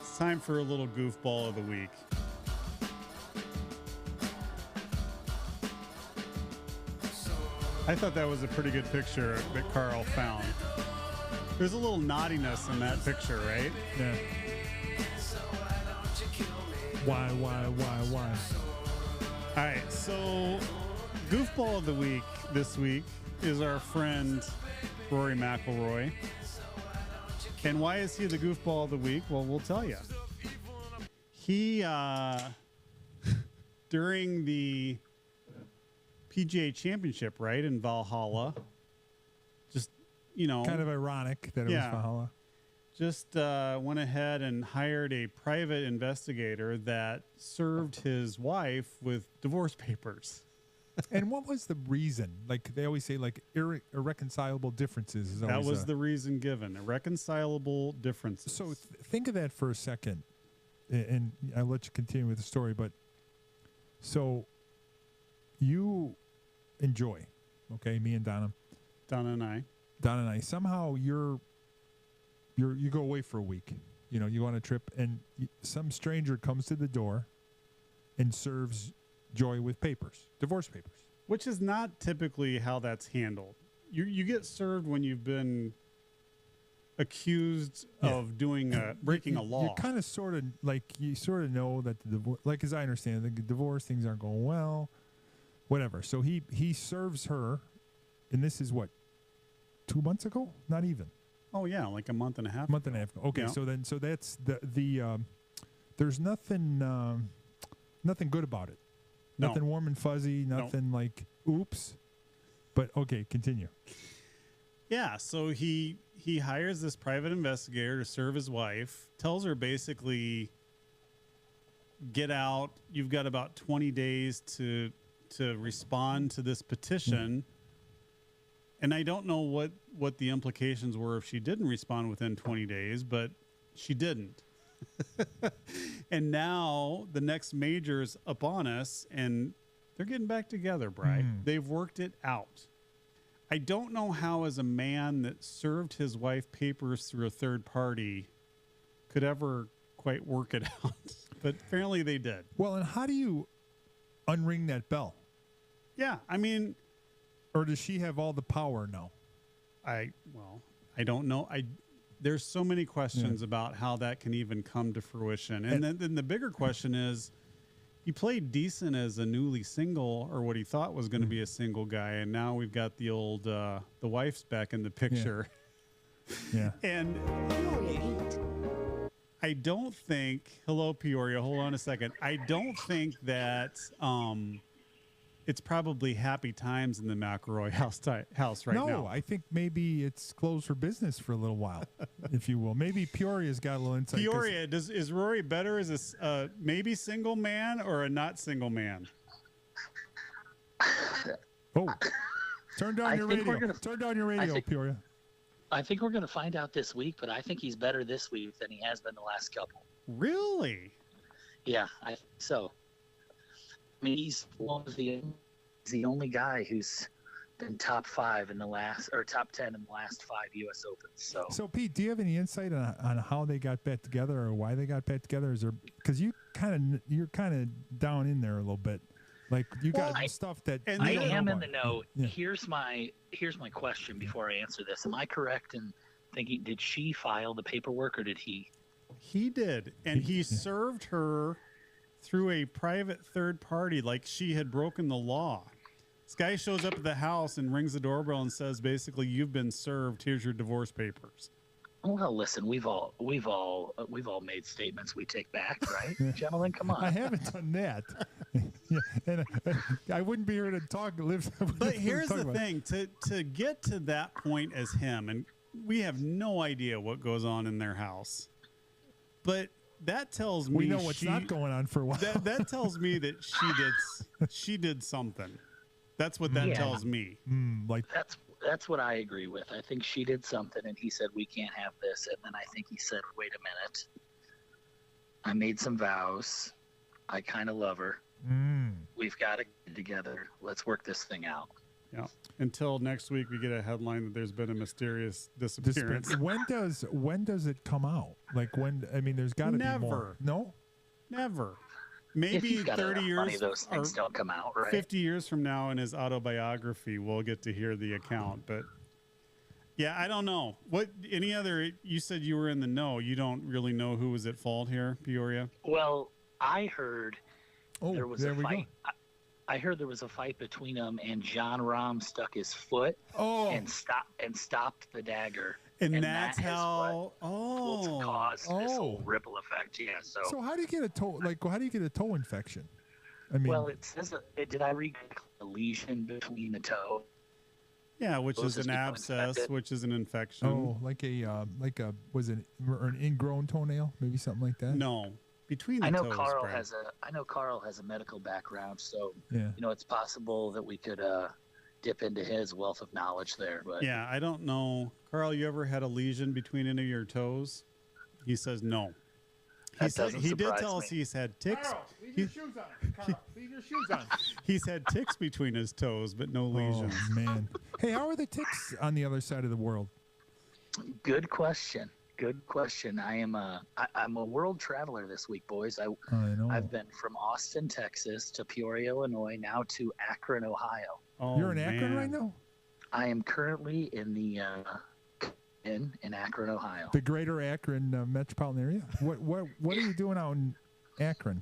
It's time for a little goofball of the week. I thought that was a pretty good picture that Carl found. There's a little naughtiness in that picture, right? Yeah. Why? All right, so goofball of the week this week is our friend Rory McIlroy. And why is he the goofball of the week? Well, we'll tell you. He, during the PGA Championship, right, in Valhalla, just, kind of ironic that it was Valhalla. Just went ahead and hired a private investigator that served his wife with divorce papers. And what was the reason? Like they always say, like irreconcilable differences. Is that was the reason given. Irreconcilable differences. So think of that for a second, and I'll let you continue with the story. But so you enjoy, okay? Me and Donna and I. Somehow you go away for a week. You go on a trip, and some stranger comes to the door and serves Joy with divorce papers. Which is not typically how that's handled. You get served when you've been accused of breaking a law. You kind of sort of know that the divorce, like as I understand it, the divorce things aren't going well, whatever. So he serves her, and this is what, 2 months ago? Not even. Oh yeah, like a month and a half. Okay, yeah. So that's the there's nothing good about it. No. Nothing warm and fuzzy. Nothing like oops. But okay, continue. Yeah, so he hires this private investigator to serve his wife. Tells her basically, get out. You've got about 20 days to respond to this petition. And I don't know what the implications were if she didn't respond within 20 days, but she didn't. And now the next major's upon us, and they're getting back together, Bri. They've worked it out. I don't know how, as a man that served his wife papers through a third party, could ever quite work it out. But apparently they did. Well, and how do you unring that bell? Yeah, I mean... Or does she have all the power now? I don't know. There's so many questions about how that can even come to fruition. And then the bigger question is, he played decent as a newly single, or what he thought was going to be a single guy, and now we've got the old the wife's back in the picture. Yeah. And I don't think, hello Peoria, hold on a second. I don't think that it's probably happy times in the McElroy house right now. No, I think maybe it's closed for business for a little while, if you will. Maybe Peoria's got a little insight. Peoria, is Rory better as a maybe single man or a not single man? Oh, turn down your radio. Turn down your radio, Peoria. I think we're going to find out this week, but I think he's better this week than he has been the last couple. Really? Yeah, I think so. I mean, he's the only guy who's been top 5 in the last, or top 10 in the last 5 U.S. Opens. So Pete, do you have any insight on how they got back together or why they got back together? Is there, because you're kind of down in there a little bit, like you got stuff that I am in the know. Yeah. Here's my question before I answer this. Am I correct in thinking, did she file the paperwork or did he? He did, and he served her through a private third party, like she had broken the law. This guy shows up at the house and rings the doorbell and says, basically, you've been served. Here's your divorce papers. Well, listen, we've all made statements we take back, right, gentlemen? Come on. I haven't done that. And I wouldn't be here to talk. But here's the thing: to get to that point as him, and we have no idea what goes on in their house, but that tells me we know what's not going on for a while. That tells me that she did something. That's what that tells me. Like that's what I agree with. I think she did something, and he said we can't have this, and then I think he said, "Wait a minute, I made some vows. I kind of love her. We've got to get together. Let's work this thing out." Yeah. Until next week, we get a headline that there's been a mysterious disappearance. When does it come out? Like when? I mean, there's got to be more. No, never. Maybe 30 years. Money, those things don't come out, right? 50 years from now, in his autobiography, we'll get to hear the account. But yeah, I don't know. What? Any other? You said you were in the know. You don't really know who was at fault here, Peoria. Well, I heard there was a fight. I heard there was a fight between them, and John Rahm stuck his foot and stopped the dagger. And that's how caused this whole ripple effect. Yeah. So how do you get a toe? Like, how do you get a toe infection? I mean, well, it says did I read a lesion between the toe? Yeah, which is an abscess, which is an infection. Oh, like a was it an ingrown toenail? Maybe something like that. No. Between the I know toes, Carl has a medical background, so yeah. It's possible that we could dip into his wealth of knowledge there. But yeah, I don't know. Carl, you ever had a lesion between any of your toes? He says no. He did tell us he's had ticks. Carl, leave your shoes on. Carl, leave your shoes on. He's had ticks between his toes, but no lesions. Oh, man. Hey, how are the ticks on the other side of the world? Good question. Good question. I'm a world traveler this week, boys. I know. I've been from Austin, Texas, to Peoria, Illinois, now to Akron, Ohio. Oh, you're in Akron right now? I am currently in the in Akron, Ohio. The greater Akron metropolitan area. What are you doing out in Akron?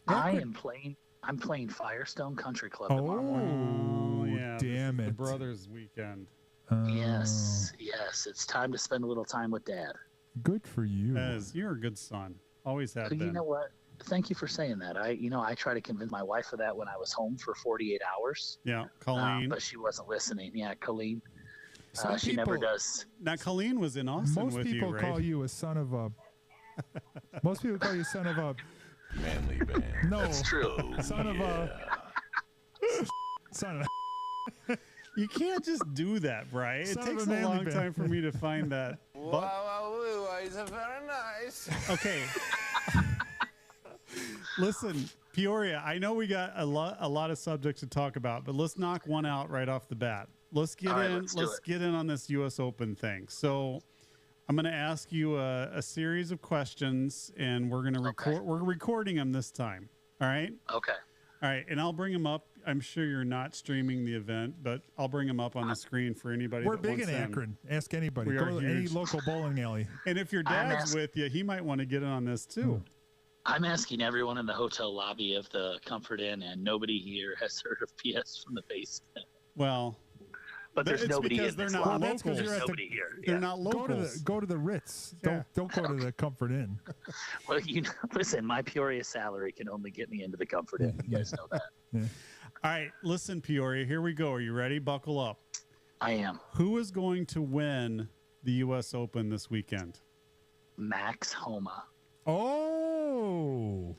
I'm playing Firestone Country Club tomorrow morning. Oh yeah, damn it! The brothers' weekend. Yes, it's time to spend a little time with Dad. Good for you. You're a good son. Always have been. You know what? Thank you for saying that. I tried to convince my wife of that when I was home for 48 hours. Yeah, Colleen. But she wasn't listening. Yeah, Colleen. She people, never does. Now, Colleen was in Austin with you, right? Most people call you a son of a... Most people call you son of a... Manly man. No. That's true. Son of a... Son of a... You can't just do that, Bri. It takes a long time for me to find that. Wow, he's very nice. Ritz. Okay. Listen, Peoria, I know we got a lot of subjects to talk about, but let's knock one out right off the bat. Let's get let's get in on this US Open thing. So I'm going to ask you a series of questions, and we're going to record. We're recording them this time. All right. Okay. All right, and I'll bring them up. I'm sure you're not streaming the event, but I'll bring them up on the screen for anybody. We're that big wants in Akron. Ask anybody. We Go are to any huge. local bowling alley. And if your dad's with you, he might want to get in on this too. I'm asking everyone in the hotel lobby of the Comfort Inn, and nobody here has heard of PS from the basement. Well, but there's it's nobody because in they're this not lobby. locals. There's nobody here. They're Yeah. not locals. Go to the Ritz. Yeah. Don't go to the Comfort Inn. Well, listen, my Peoria salary can only get me into the Comfort Inn. You guys know that. Yeah. All right, listen, Peoria, here we go. Are you ready? Buckle up. I am. Who is going to win the U.S. Open this weekend? Max Homa. Oh.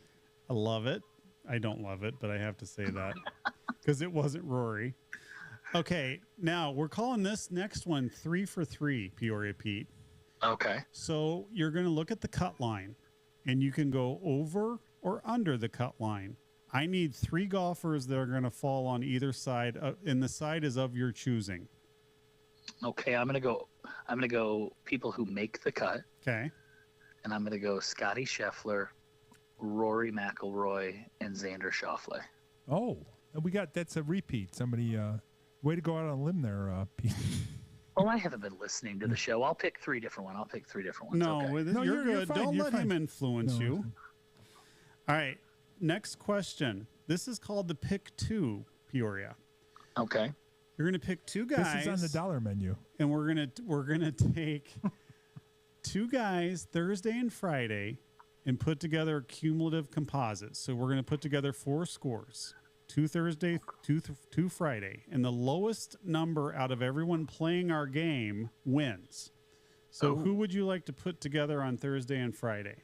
I love it. I don't love it, but I have to say that because it wasn't Rory. Okay, now we're calling this next one 3 for 3, Peoria Pete. Okay. So you're going to look at the cut line, and you can go over or under the cut line. I need 3 golfers that are going to fall on either side, and the side is of your choosing. Okay, I'm gonna go people who make the cut, Okay. and I'm gonna go Scotty Scheffler, Rory McIlroy, and Xander Schauffele. Oh. And that's a repeat. Somebody way to go out on a limb there, Pete. Oh, I haven't been listening to the show. I'll pick 3 different ones. No, Okay. with it, No, you're you're good. fine, Don't you're let fine. him influence No, you. listen. All right. Next question. This is called the pick 2, Peoria. Okay. You're going to pick 2 guys. This is on the dollar menu. And we're gonna take 2 guys Thursday and Friday and put together cumulative composites. So we're gonna put together 4 scores: 2 Thursday, 2 Friday, and the lowest number out of everyone playing our game wins. So who would you like to put together on Thursday and Friday?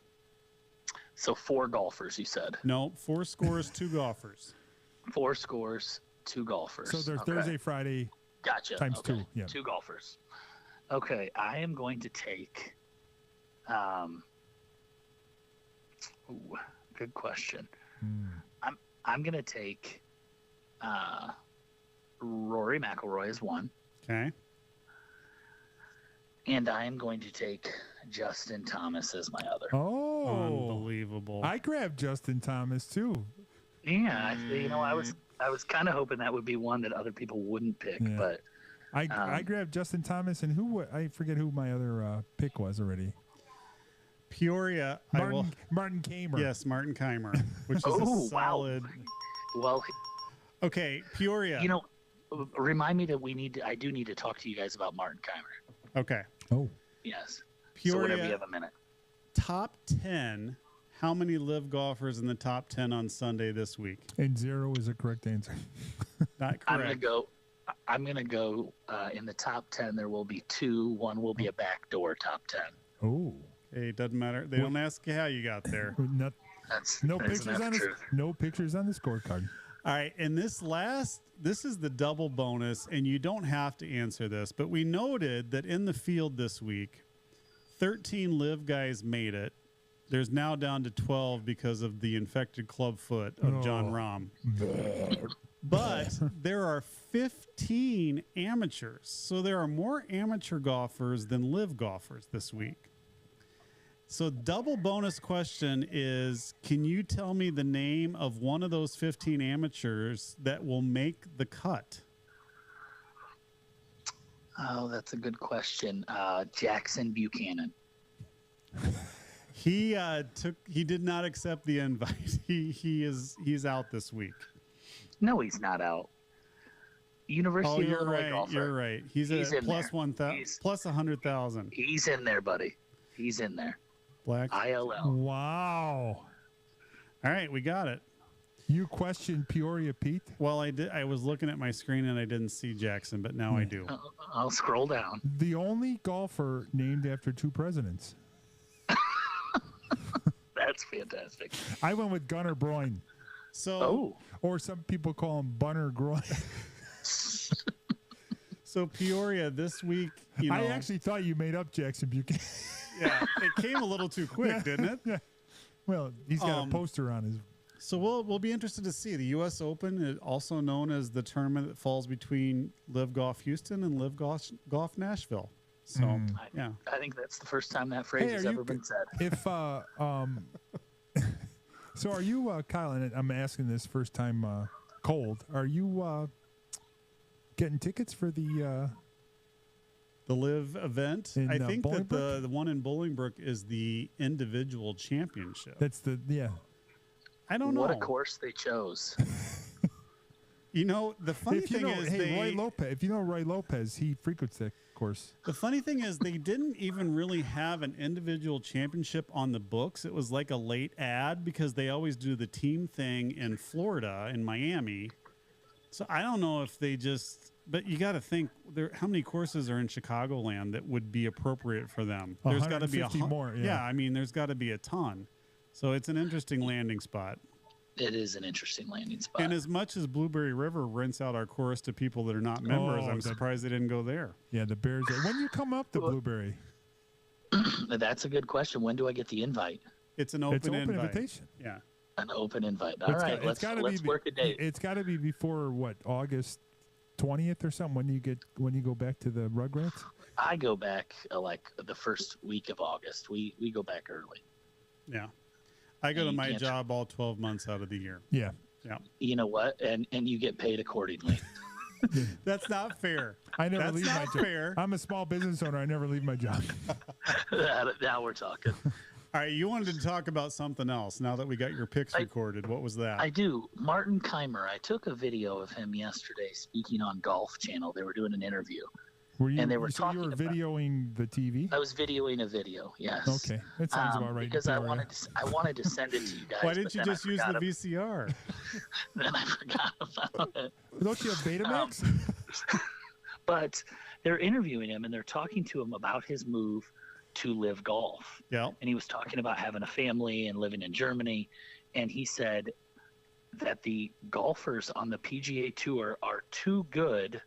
So 4 golfers, you said. No, 4 scores, 2 golfers. 4 scores, 2 golfers. So they're Okay. Thursday, Friday. Gotcha. times Okay. 2, yeah. 2 golfers. Okay, I am going to take. Good question. I'm going to take Rory McIlroy as 1, Okay. and I am going to take Justin Thomas as my other. Oh. Unbelievable. I grabbed Justin Thomas too. Yeah, I was kind of hoping that would be one that other people wouldn't pick, Yeah. but I grabbed Justin Thomas, and I forget who my other pick was already. Peoria. Martin Kamer. Yes, Martin Keimer, which is Oh, a wow. solid. well, Okay, Peoria. remind me that I do need to talk to you guys about Martin Keimer. Okay. Oh. Yes. Peoria. So whenever you have a minute. Top 10. How many live golfers in the top 10 on Sunday this week? And 0 is the correct answer. Not correct. I'm gonna go in the top 10. There will be 2. One will be a backdoor top 10. Oh. Hey, it doesn't matter. They don't ask you how you got there. No pictures on the scorecard. All right, and this is the double bonus, and you don't have to answer this, but we noted that in the field this week, 13 live guys made it. There's now down to 12 because of the infected club foot of John Rahm. But there are 15 amateurs, so there are more amateur golfers than live golfers this week. So double bonus question is, can you tell me the name of one of those 15 amateurs that will make the cut? Oh, that's a good question. Jackson Buchanan. He did not accept the invite. He's out this week. No, he's not out. University of Illinois golfer. You're right. He's at plus there. 1,000, plus 100,000. He's in there, buddy. He's in there. Black. ILL. Wow. All right, we got it. You questioned Peoria Pete? Well, I did. I was looking at my screen and I didn't see Jackson, but now I do. I'll scroll down. The only golfer named after 2 presidents. That's fantastic. I went with Gunnar Broyne. So, Or some people call him Bunner Groin. so Peoria this week, I actually thought you made up Jackson Buchanan. yeah. It came a little too quick, didn't it? Yeah. Well, he's got a poster on his. So we'll be interested to see the U.S. Open, also known as the tournament that falls between Live Golf Houston and Live Golf Nashville. So yeah, I think that's the first time that phrase has ever been said. If so, are you Kyle? And I'm asking this first time cold. Are you getting tickets for the Live event? In, I think that Bolingbrook? the one in Bolingbrook is the individual championship. That's the I don't know What a course they chose. You know, the funny thing is, Roy Lopez. If you know Roy Lopez, he frequents that course. The funny thing is, they didn't even really have an individual championship on the books. It was like a late ad because they always do the team thing in Florida, in Miami. So I don't know if they just. But you got to think, how many courses are in Chicagoland that would be appropriate for them? There's got to be more. Yeah, I mean, there's got to be a ton. So it's an interesting landing spot. It is an interesting landing spot. And as much as Blueberry River rents out our course to people that are not members, I'm surprised they didn't go there. Yeah, the Bears. When do you come up to Blueberry? That's a good question. When do I get the invite? It's an open invitation. Yeah. An open invite. All right, let's work a date. It's got to be before what, August 20th or something? When you go back to the Rugrats? I go back like the first week of August. We go back early. Yeah. I go to my job all 12 months out of the year. Yeah. Yeah. You know what? And you get paid accordingly. That's not fair. I never That's leave my not job. fair. I'm a small business owner. I never leave my job. Now we're talking. All right, you wanted to talk about something else now that we got your picks recorded. What was that? I do. Martin Keimer. I took a video of him yesterday speaking on Golf Channel. They were doing an interview. And they were talking. You were videoing the TV. I was videoing a video. Yes. Okay, that sounds about right. Because I wanted to send it to you guys. Why didn't you just use the VCR? Then I forgot about it. Don't you have Betamax? But they're interviewing him and they're talking to him about his move to Live Golf. Yeah. And he was talking about having a family and living in Germany, and he said that the golfers on the PGA Tour are too good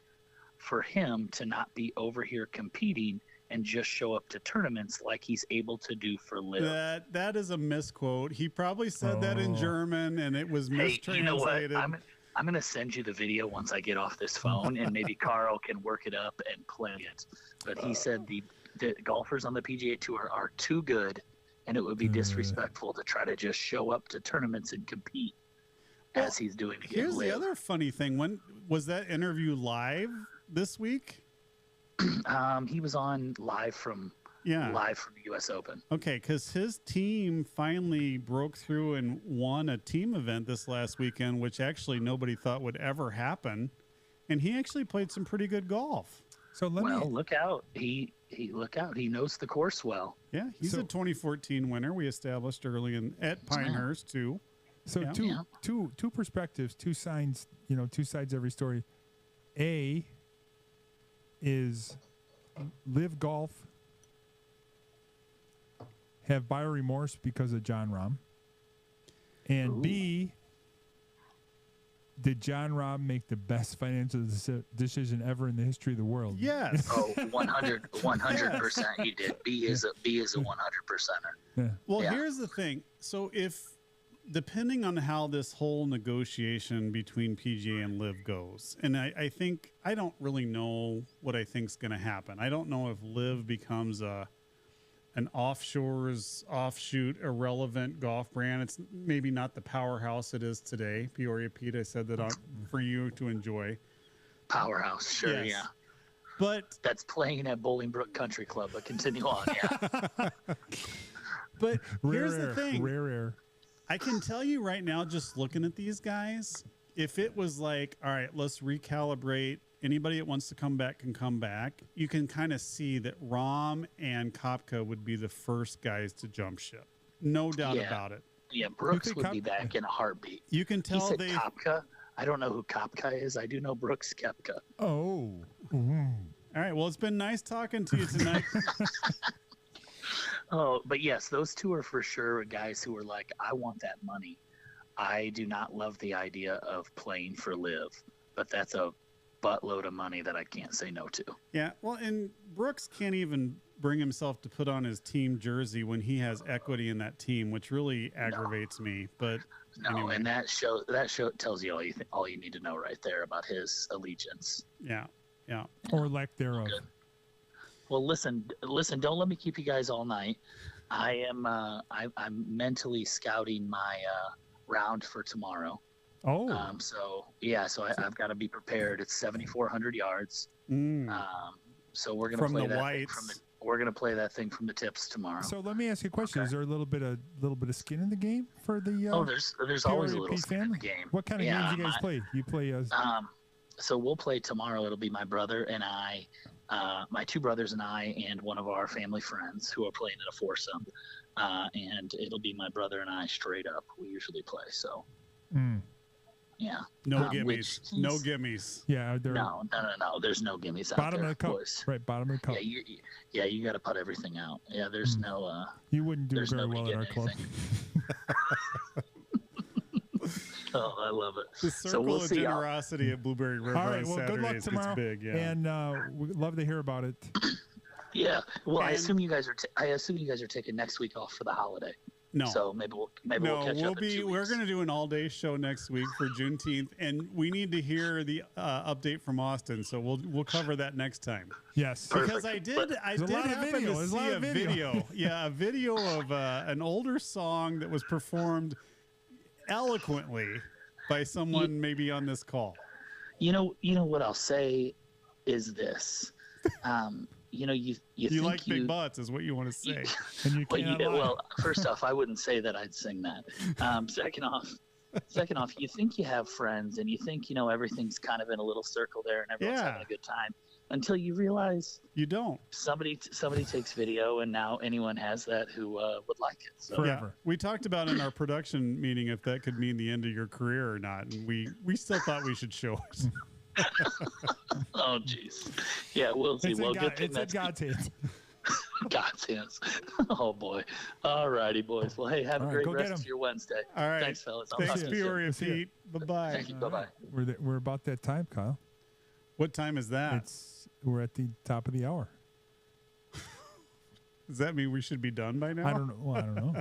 for him to not be over here competing and just show up to tournaments like he's able to do for Live. That is a misquote. He probably said that in German and it was mistranslated. You know what? I'm going to send you the video once I get off this phone, and maybe Carl can work it up and play it. But he said the golfers on the PGA Tour are too good, and it would be disrespectful to try to just show up to tournaments and compete as he's doing again. Here's the other funny thing. When was that interview live this week? He was on live from the U.S. Open. Okay, because his team finally broke through and won a team event this last weekend, which actually nobody thought would ever happen. And he actually played some pretty good golf. So look out. He He knows the course well. Yeah, he's a 2014 winner. We established early at Pinehurst too. So two perspectives, two sides, two sides every story. A is Live Golf have buyer remorse because of John Rahm. And B, did John Rahm make the best financial decision ever in the history of the world? Yes. Oh, 100% he did. B is a 100%er. Yeah. Well, here's the thing. So depending on how this whole negotiation between PGA and Liv goes, and I think, I don't really know what I think is going to happen. I don't know if Liv becomes an offshoot, irrelevant golf brand. It's maybe not the powerhouse it is today. Peoria Pete, I said that for you to enjoy. Powerhouse, sure, yes. Yeah. But that's playing at Bolingbrook Country Club, but continue on, yeah. But here's the thing. Rare air. I can tell you right now, just looking at these guys, if it was like, all right, let's recalibrate. Anybody that wants to come back can come back. You can kind of see that Rahm and Koepka would be the first guys to jump ship. No doubt about it. Yeah, Brooks would be back in a heartbeat. You can tell he said Koepka. I don't know who Koepka is. I do know Brooks Koepka. Oh. All right. Well, it's been nice talking to you tonight. Oh, but yes, those two are for sure guys who are like, I want that money. I do not love the idea of playing for Liv, but that's a buttload of money that I can't say no to. Yeah, well, and Brooks can't even bring himself to put on his team jersey when he has equity in that team, which really aggravates me. But No, anyway. and that show tells you all you need to know right there about his allegiance. Yeah. Or lack thereof. Good. Well, listen. Don't let me keep you guys all night. I'm mentally scouting my round for tomorrow. Oh. So I've got to be prepared. It's 7,400 yards. So we're gonna play that we're gonna play that thing from the tips tomorrow. So let me ask you a question: Is there a little bit of skin in the game for the? There's always a little skin in the game. What kind of games you guys play? You play as? So we'll play tomorrow. It'll be my brother and I, my two brothers and I, and one of our family friends who are playing in a foursome. And it'll be my brother and I straight up. We usually play. So. Yeah. No gimmies. No gimmies. Yeah. No. There's no gimmies out bottom there, of the cup. boys. Right. Bottom of the cup. Yeah. You got to put everything out. Yeah. There's no. You wouldn't do very well at our club. Oh, I love it. The circle of generosity at Blueberry River. All right. On Well, Saturdays, good luck tomorrow. Big, yeah. And we'd love to hear about it. Yeah. Well, I assume you guys are taking next week off for the holiday. No. So maybe we'll catch up in 2 weeks. We're going to do an all-day show next week for Juneteenth, and we need to hear the update from Austin. So we'll cover that next time. Yes. Because I did happen to see a video. Yeah, a video of an older song that was performed eloquently by someone maybe on this call. You know what I'll say is this. You think like big butts is what you want to say. And you can't lie. Well, first off, I wouldn't say that I'd sing that. Second off, you think you have friends and you think, everything's kind of in a little circle there and everyone's having a good time until you realize you don't. Somebody takes video and now anyone has that who would like it. So. Forever. Yeah, we talked about in our production meeting if that could mean the end of your career or not, and we still thought we should show it. Oh, jeez. Yeah, we'll see. It's in God's hands. God's hands. Oh, boy. All righty, boys. Well, hey, have a great rest of your Wednesday. All right. Thanks, fellas. Thanks, Peoria Pete. Bye-bye. Thank you. Bye-bye. We're about that time, Kyle. What time is that? We're at the top of the hour. Does that mean we should be done by now? I don't know. Well, I don't know.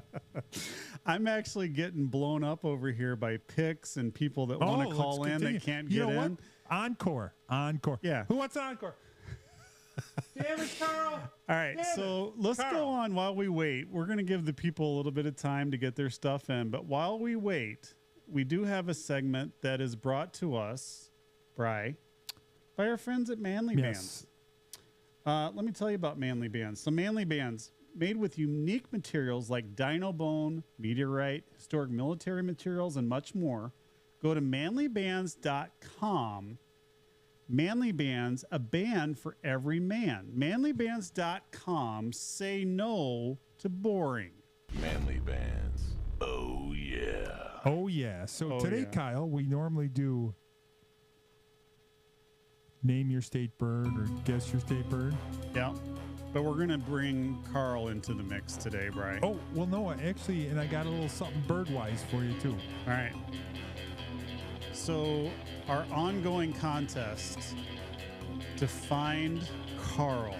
I'm actually getting blown up over here by picks and people that want to call in that can't get in. What? Encore. Yeah. Who wants encore? Damn it, Carl. All right, so let's go on while we wait. We're going to give the people a little bit of time to get their stuff in. But while we wait, we do have a segment that is brought to us, Bri, by our friends at Manly Bands. Let me tell you about Manly Bands. So Manly Bands, made with unique materials like dino bone, meteorite, historic military materials, and much more. Go to manlybands.com. Manly Bands, a band for every man. Manlybands.com. Say no to boring. Manly Bands. Oh, yeah. Oh, yeah. So today, Kyle, we normally do name your state bird or guess your state bird. Yeah. But we're going to bring Carl into the mix today, Brian. Oh, well, no, actually, and I got a little something bird-wise for you, too. All right. So our ongoing contest to find Carl,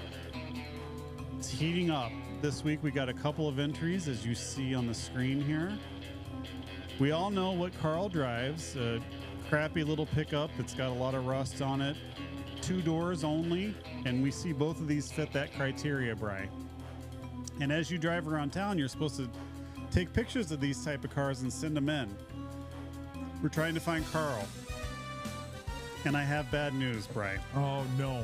it's heating up. This week we got a couple of entries, as you see on the screen here. We all know what Carl drives, a crappy little pickup that's got a lot of rust on it, 2 doors only, and we see both of these fit that criteria, Bri. And as you drive around town, you're supposed to take pictures of these type of cars and send them in. We're trying to find Carl. And I have bad news, Bri. Oh, no.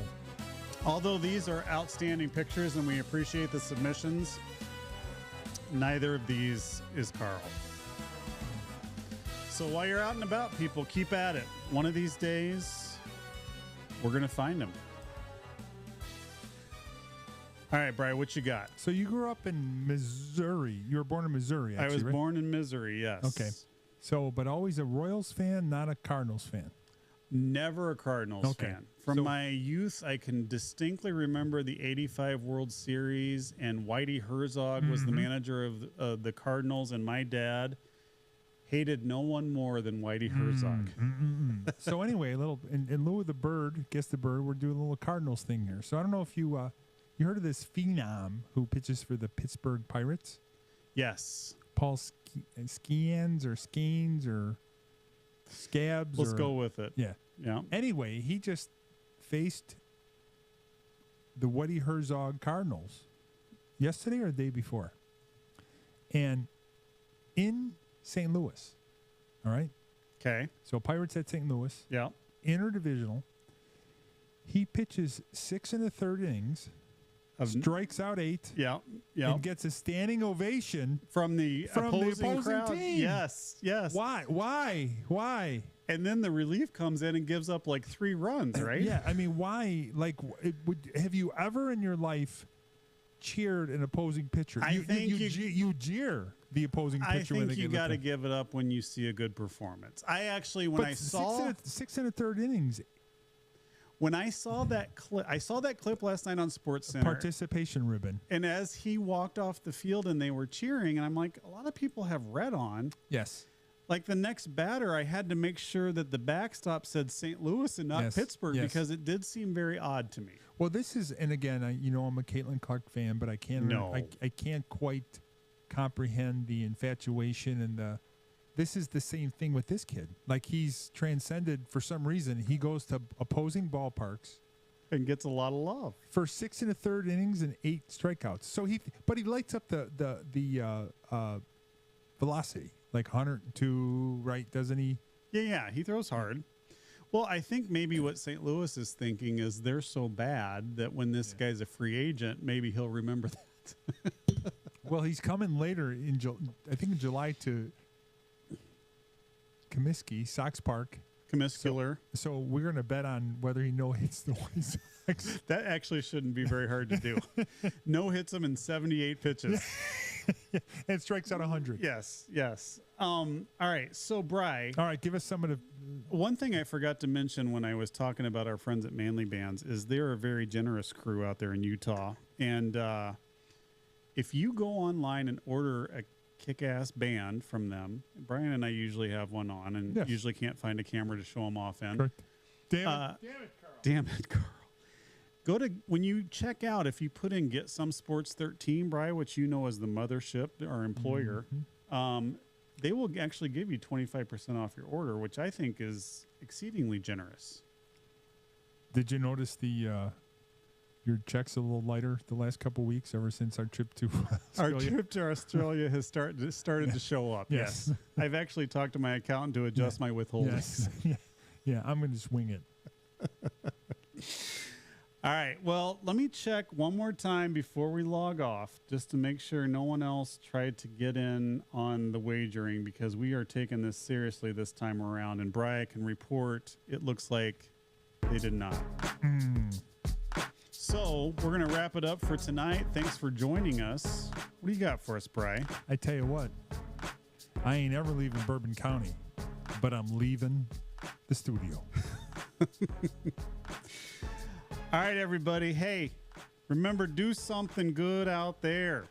Although these are outstanding pictures and we appreciate the submissions, neither of these is Carl. So while you're out and about, people, keep at it. One of these days, we're going to find him. All right, Bri, what you got? So you grew up in Missouri. You were born in Missouri, actually, I was right? born in Missouri, yes. Okay. So, but always a Royals fan, not a Cardinals fan. Never a Cardinals fan. From my youth, I can distinctly remember the '85 World Series, and Whitey Herzog was the manager of the Cardinals, and my dad hated no one more than Whitey Herzog. So anyway, a little in lieu of the bird, guess the bird, we're doing a little Cardinals thing here. So I don't know if you You heard of this phenom who pitches for the Pittsburgh Pirates? Yes. Paul Skeens or Scabs. Let's go with it. Yeah. Yeah. Anyway, he just faced the Woody Herzog Cardinals yesterday or the day before. And in St. Louis, all right? Okay. So Pirates at St. Louis. Yeah. Interdivisional. He pitches 6 1/3 innings, strikes out 8, and gets a standing ovation from the opposing crowd. team. Yes. Why? And then the relief comes in and gives up like 3 runs, right? Yeah, I mean, why? Like, have you ever in your life cheered an opposing pitcher? You jeer the opposing pitcher. I think you got to give it up when you see a good performance. I actually, when I saw 6 1/3 innings. When I saw that clip last night on SportsCenter. Participation ribbon. And as he walked off the field and they were cheering, and I'm like, a lot of people have red on. Yes. Like the next batter, I had to make sure that the backstop said St. Louis and not Pittsburgh because it did seem very odd to me. Well, this is, and again, I'm a Caitlin Clark fan, but I can't quite comprehend the infatuation and this is the same thing with this kid. Like he's transcended for some reason. He goes to opposing ballparks and gets a lot of love for 6 1/3 innings and 8 strikeouts. So he lights up the velocity like 102, right? Doesn't he? Yeah. He throws hard. Well, I think maybe what St. Louis is thinking is they're so bad that when this guy's a free agent, maybe he'll remember that. Well, he's coming later in July to Comiskey, Sox Park. Comiscular. So we're going to bet on whether he no-hits the White Sox. That actually shouldn't be very hard to do. No-hits him in 78 pitches. And strikes out 100. Yes. All right, so Bri. All right, give us some of the... One thing I forgot to mention when I was talking about our friends at Manly Bands is they're a very generous crew out there in Utah. And if you go online and order a kick-ass band from them. Brian and I usually have one on and usually can't find a camera to show them off in. Correct. Damn it, Carl. Damn it, Carl. Go to, when you check out, if you put in Get Some Sports 13, Brian, which you know as the mothership, our employer, they will actually give you 25% off your order, which I think is exceedingly generous. Did you notice your check's a little lighter the last couple of weeks ever since our trip to Australia? Our trip to Australia has started to show up. Yes. I've actually talked to my accountant to adjust my withholdings. Yeah, I'm going to just wing it. All right. Well, let me check one more time before we log off just to make sure no one else tried to get in on the wagering because we are taking this seriously this time around. And Brian can report it looks like they did not. So we're going to wrap it up for tonight. Thanks for joining us. What do you got for us, Bri? I tell you what, I ain't ever leaving Bourbon County, but I'm leaving the studio. All right, everybody. Hey, remember, do something good out there.